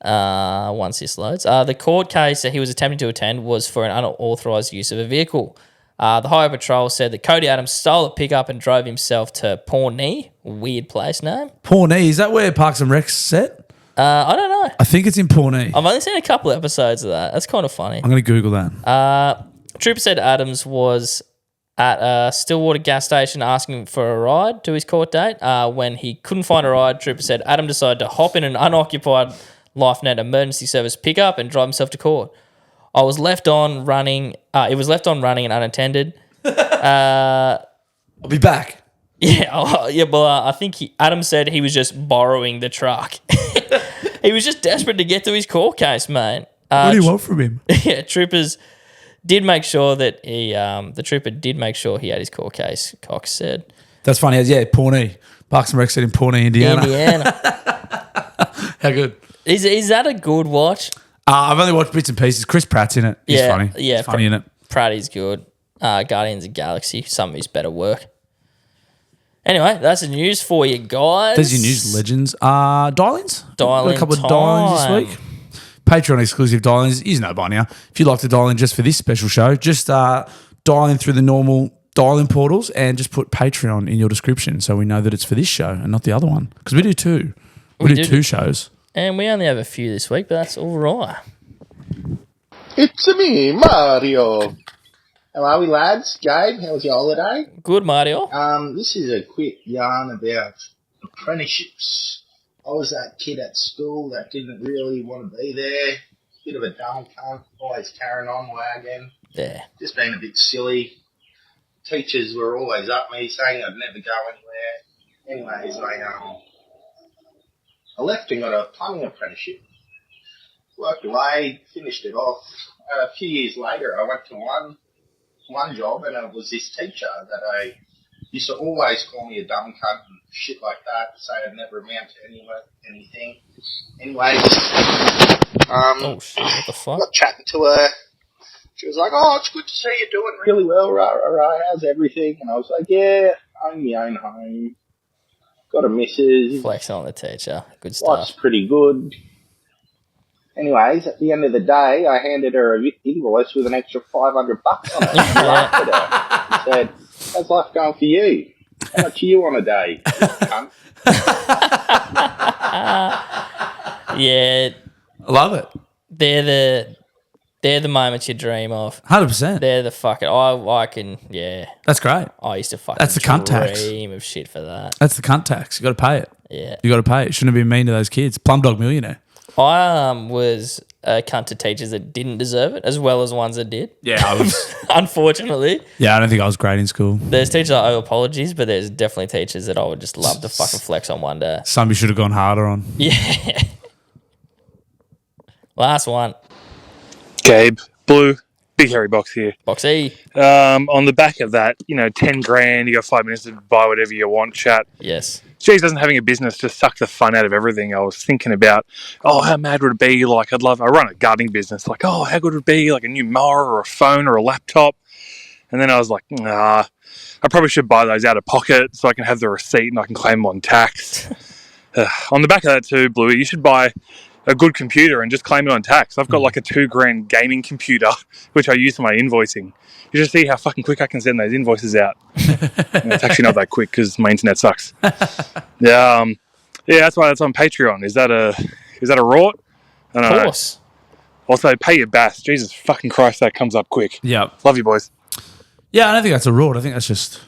Once this loads. The court case that he was attempting to attend was for an unauthorised use of a vehicle. The Highway Patrol said that Cody Adams stole a pickup and drove himself to Pawnee, weird place name.
Pawnee, is that where Parks and Rec's set?
I don't know.
I think it's in Pawnee.
I've only seen a couple episodes of that. That's kind of funny.
I'm going to Google that.
Trooper said Adams was at a Stillwater gas station asking for a ride to his court date. When he couldn't find a ride, Trooper said Adam decided to hop in an unoccupied LifeNet emergency service pickup and drive himself to court. It was left on running and unattended.
I'll be back.
Yeah, well, I think Adam said he was just borrowing the truck. He was just desperate to get to his court case, mate.
What do you want from him?
Yeah, troopers did make sure that the trooper did make sure he had his court case, Cox said.
That's funny. Yeah, Pawnee. Parks and Rec said in Pawnee, Indiana. How good.
Is that a good watch?
I've only watched bits and pieces. Chris Pratt's in it. He's funny.
Yeah,
He's funny in it.
Pratty's good. Guardians of the Galaxy, some of his better work. Anyway, that's the news for you guys.
There's your news legends. Dial-ins?
Dial-in
Got a couple
time.
of dial-ins this week. Patreon exclusive dial-ins. You know by now. If you'd like to dial in just for this special show, just dial in through the normal dial-in portals and just put Patreon in your description so we know that it's for this show and not the other one. Because we do two. We do 2 shows.
And we only have a few this week, but that's all right.
It's me, Mario. How are we, lads? Gabe, how was your holiday?
Good, Mario.
This is a quick yarn about apprenticeships. I was that kid at school that didn't really want to be there. Bit of a dumb cunt, always carrying on wagging.
Yeah.
Just being a bit silly. Teachers were always up me, saying I'd never go anywhere. Anyways, I left and got a plumbing apprenticeship. Worked away, finished it off. A few years later, I went to one job, and it was this teacher that I used to always call me a dumb cunt and shit like that, say I'd never amount to anything. Anyways,
Oh shit! What the fuck?
got chatting to her. She was like, "Oh, it's good to see you doing really well, rah, rah, rah. How's everything?" And I was like, "Yeah, own my own home. Got a missus.
Flexing on the teacher. Good
Life's
stuff.
pretty good." Anyways, at the end of the day, I handed her a invoice with an extra $500 on it. She laughed at her. She said, "How's life going for you? How much are you on a day?" Cunt.
Yeah,
I love it.
they're the moments you dream of.
100%.
They're the fucking. I can. Yeah.
That's great.
I used to fucking
That's the cunt tax.
dream of shit for that.
That's the cunt tax. You got to pay it.
Yeah.
You got to pay it. Shouldn't have been mean to those kids. Plum Dog Millionaire.
I was a cunt to teachers that didn't deserve it, as well as ones that did.
Yeah, I was.
Unfortunately,
Yeah, I don't think I was great in school.
there's teachers I owe apologies, but there's definitely teachers that I would just love to fucking flex on one day.
Some you should have gone harder on.
Yeah. Last one.
Gabe, Blue, big hairy box here.
Pacyh.
On the back of that, 10 grand, you got 5 minutes to buy whatever you want, chat.
Yes.
Geez, doesn't having a business just suck the fun out of everything? I was thinking about, how mad would it be? Like, I run a gardening business. Like, how good would it be? Like a new mower or a phone or a laptop? And then I was like, I probably should buy those out of pocket so I can have the receipt and I can claim them on tax. On the back of that too, Bluey, you should buy a good computer and just claim it on tax. I've got like a $2,000 gaming computer, which I use for my invoicing. You just see how fucking quick I can send those invoices out. And it's actually not that quick because my internet sucks. Yeah, that's why that's on Patreon. Is that a rort? I don't
Of
know.
course.
Also, pay your bass. Jesus fucking Christ, that comes up quick.
Yeah.
Love you, boys.
Yeah, I don't think that's a rule. I think that's just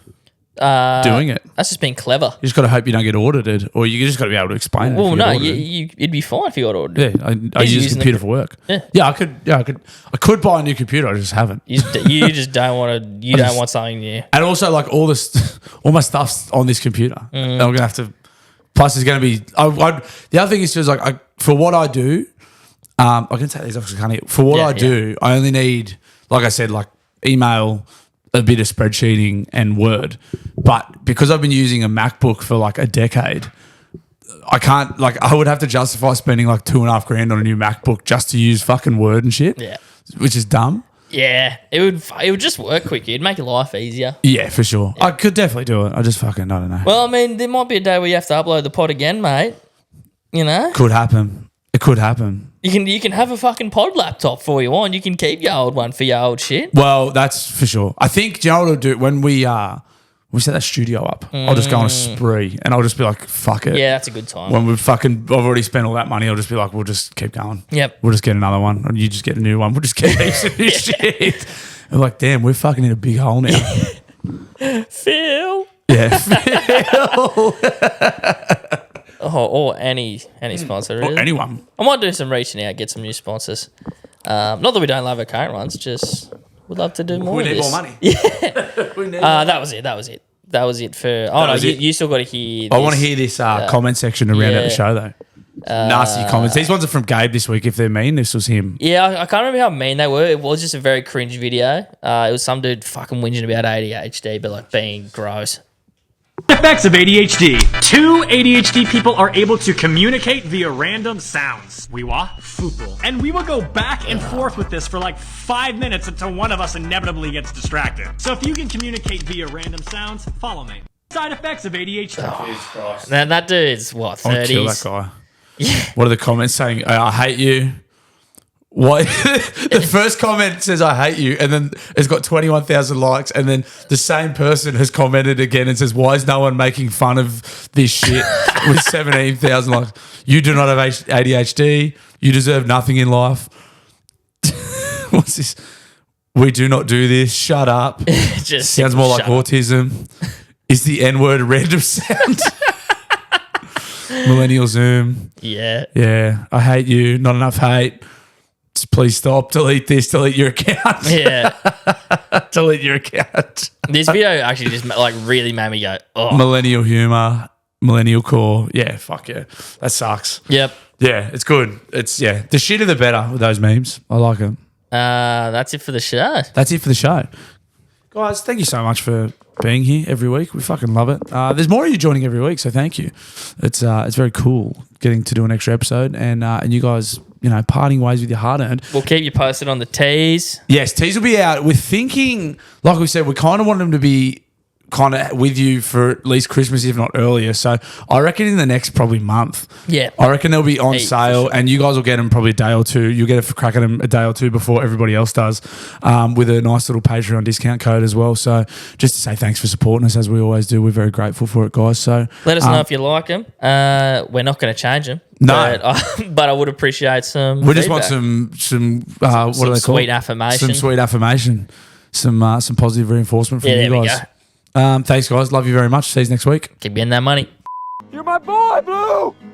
doing it.
That's just being clever.
You just got to hope you don't get audited, or you just got to be able to explain it.
Well,
if
no,
you get audited.
it'd be fine if you got ordered.
Yeah, I use
using
a computer for work.
Yeah.
I could buy a new computer. I just haven't.
You just don't want to. You don't want something new.
And also, like all my stuff's on this computer. And I'm gonna have to. Plus, it's gonna be. The other thing is just like for what I do, I can take these off because I can't. For what I do, I only need, like I said, like email, a bit of spreadsheeting, and Word. But because I've been using a MacBook for like a decade, I can't. Like, I would have to justify spending like $2,500 on a new MacBook just to use fucking Word and shit.
Yeah.
Which is dumb.
Yeah, it would just work quicker. It'd make your life easier.
Yeah, for sure. I could definitely do it. I just fucking I don't know.
Well, I mean, there might be a day where you have to upload the pod again, mate. You know,
Could happen. It could happen.
you can have a fucking pod laptop for you want. You can keep your old one for your old shit.
Well, that's for sure. I think, do you know what I'll do? When we set that studio up, I'll just go on a spree and I'll just be like, fuck it.
Yeah, that's a good time.
When I've already spent all that money, I'll just be like, we'll just keep going.
Yep.
We'll just get another one. And you just get a new one. We'll just get heaps of new shit. I'm like, damn, we're fucking in a big hole now.
Phil.
Yeah. Phil.
Or any sponsor.
Or
Really.
anyone.
I might do some reaching out, get some new sponsors. Not that we don't love our current ones, just we'd love to do more.
We
of
need
this.
more money.
Yeah. That was it for. Oh no, you still got to hear.
I want to hear this comment section to round out the show, though. Nasty comments. These ones are from Gabe this week. If they're mean, this was him.
Yeah, I can't remember how mean they were. It was just a very cringe video. It was some dude fucking whinging about ADHD, but like being gross.
Effects of ADHD. Two ADHD people are able to communicate via random sounds. Weewa, fupu. And we will go back and forth with this for like 5 minutes until one of us inevitably gets distracted. So if you can communicate via random sounds, follow me. Side effects of ADHD.
That dude's what,
I'll kill
30s?
that guy. Yeah. What are the comments saying? I hate you. What? The first comment says I hate you, and then it's got 21,000 likes, and then the same person has commented again and says, why is no one making fun of this shit with 17,000 likes? You do not have ADHD. You deserve nothing in life. What's this? We do not do this. Shut up.
Just
Sounds more like
shut up.
autism. Is the N-word a random sound? Millennial Zoom.
Yeah.
Yeah. I hate you. Not enough hate. Just please stop. Delete this. Delete your account.
Yeah.
Delete your account.
This video actually just like really made me go, oh.
Millennial humor. Millennial core. Yeah. Fuck yeah. That sucks.
Yep.
Yeah. It's good. It's, yeah. The shitter the better with those memes. I like them.
That's it for the show.
That's it for the show. Guys, thank you so much for being here every week. We fucking love it. There's more of you joining every week, so thank you. It's very cool getting to do an extra episode, and you guys parting ways with your hard earned.
We'll keep you posted on the teas.
Yes, teas will be out. We're thinking, like we said, we kind of want them to be kind of with you for at least Christmas, if not earlier. So I reckon in the next probably month.
Yeah.
I reckon they'll be on
Hey,
sale,
for sure.
and you guys will get them probably a day or two. You'll get a crack at them a day or two before everybody else does, with a nice little Patreon discount code as well. So just to say thanks for supporting us, as we always do. We're very grateful for it, guys. So
Let us know if you like them. We're not going to change them.
No.
But I would appreciate some
we just want
feedback.
some what are they called?
Sweet affirmation.
Some sweet affirmation. Some positive reinforcement from
Yeah,
you
there we
guys.
go.
Thanks, guys. Love you very much. See you next week.
Keep getting that money.
You're my boy, Blue!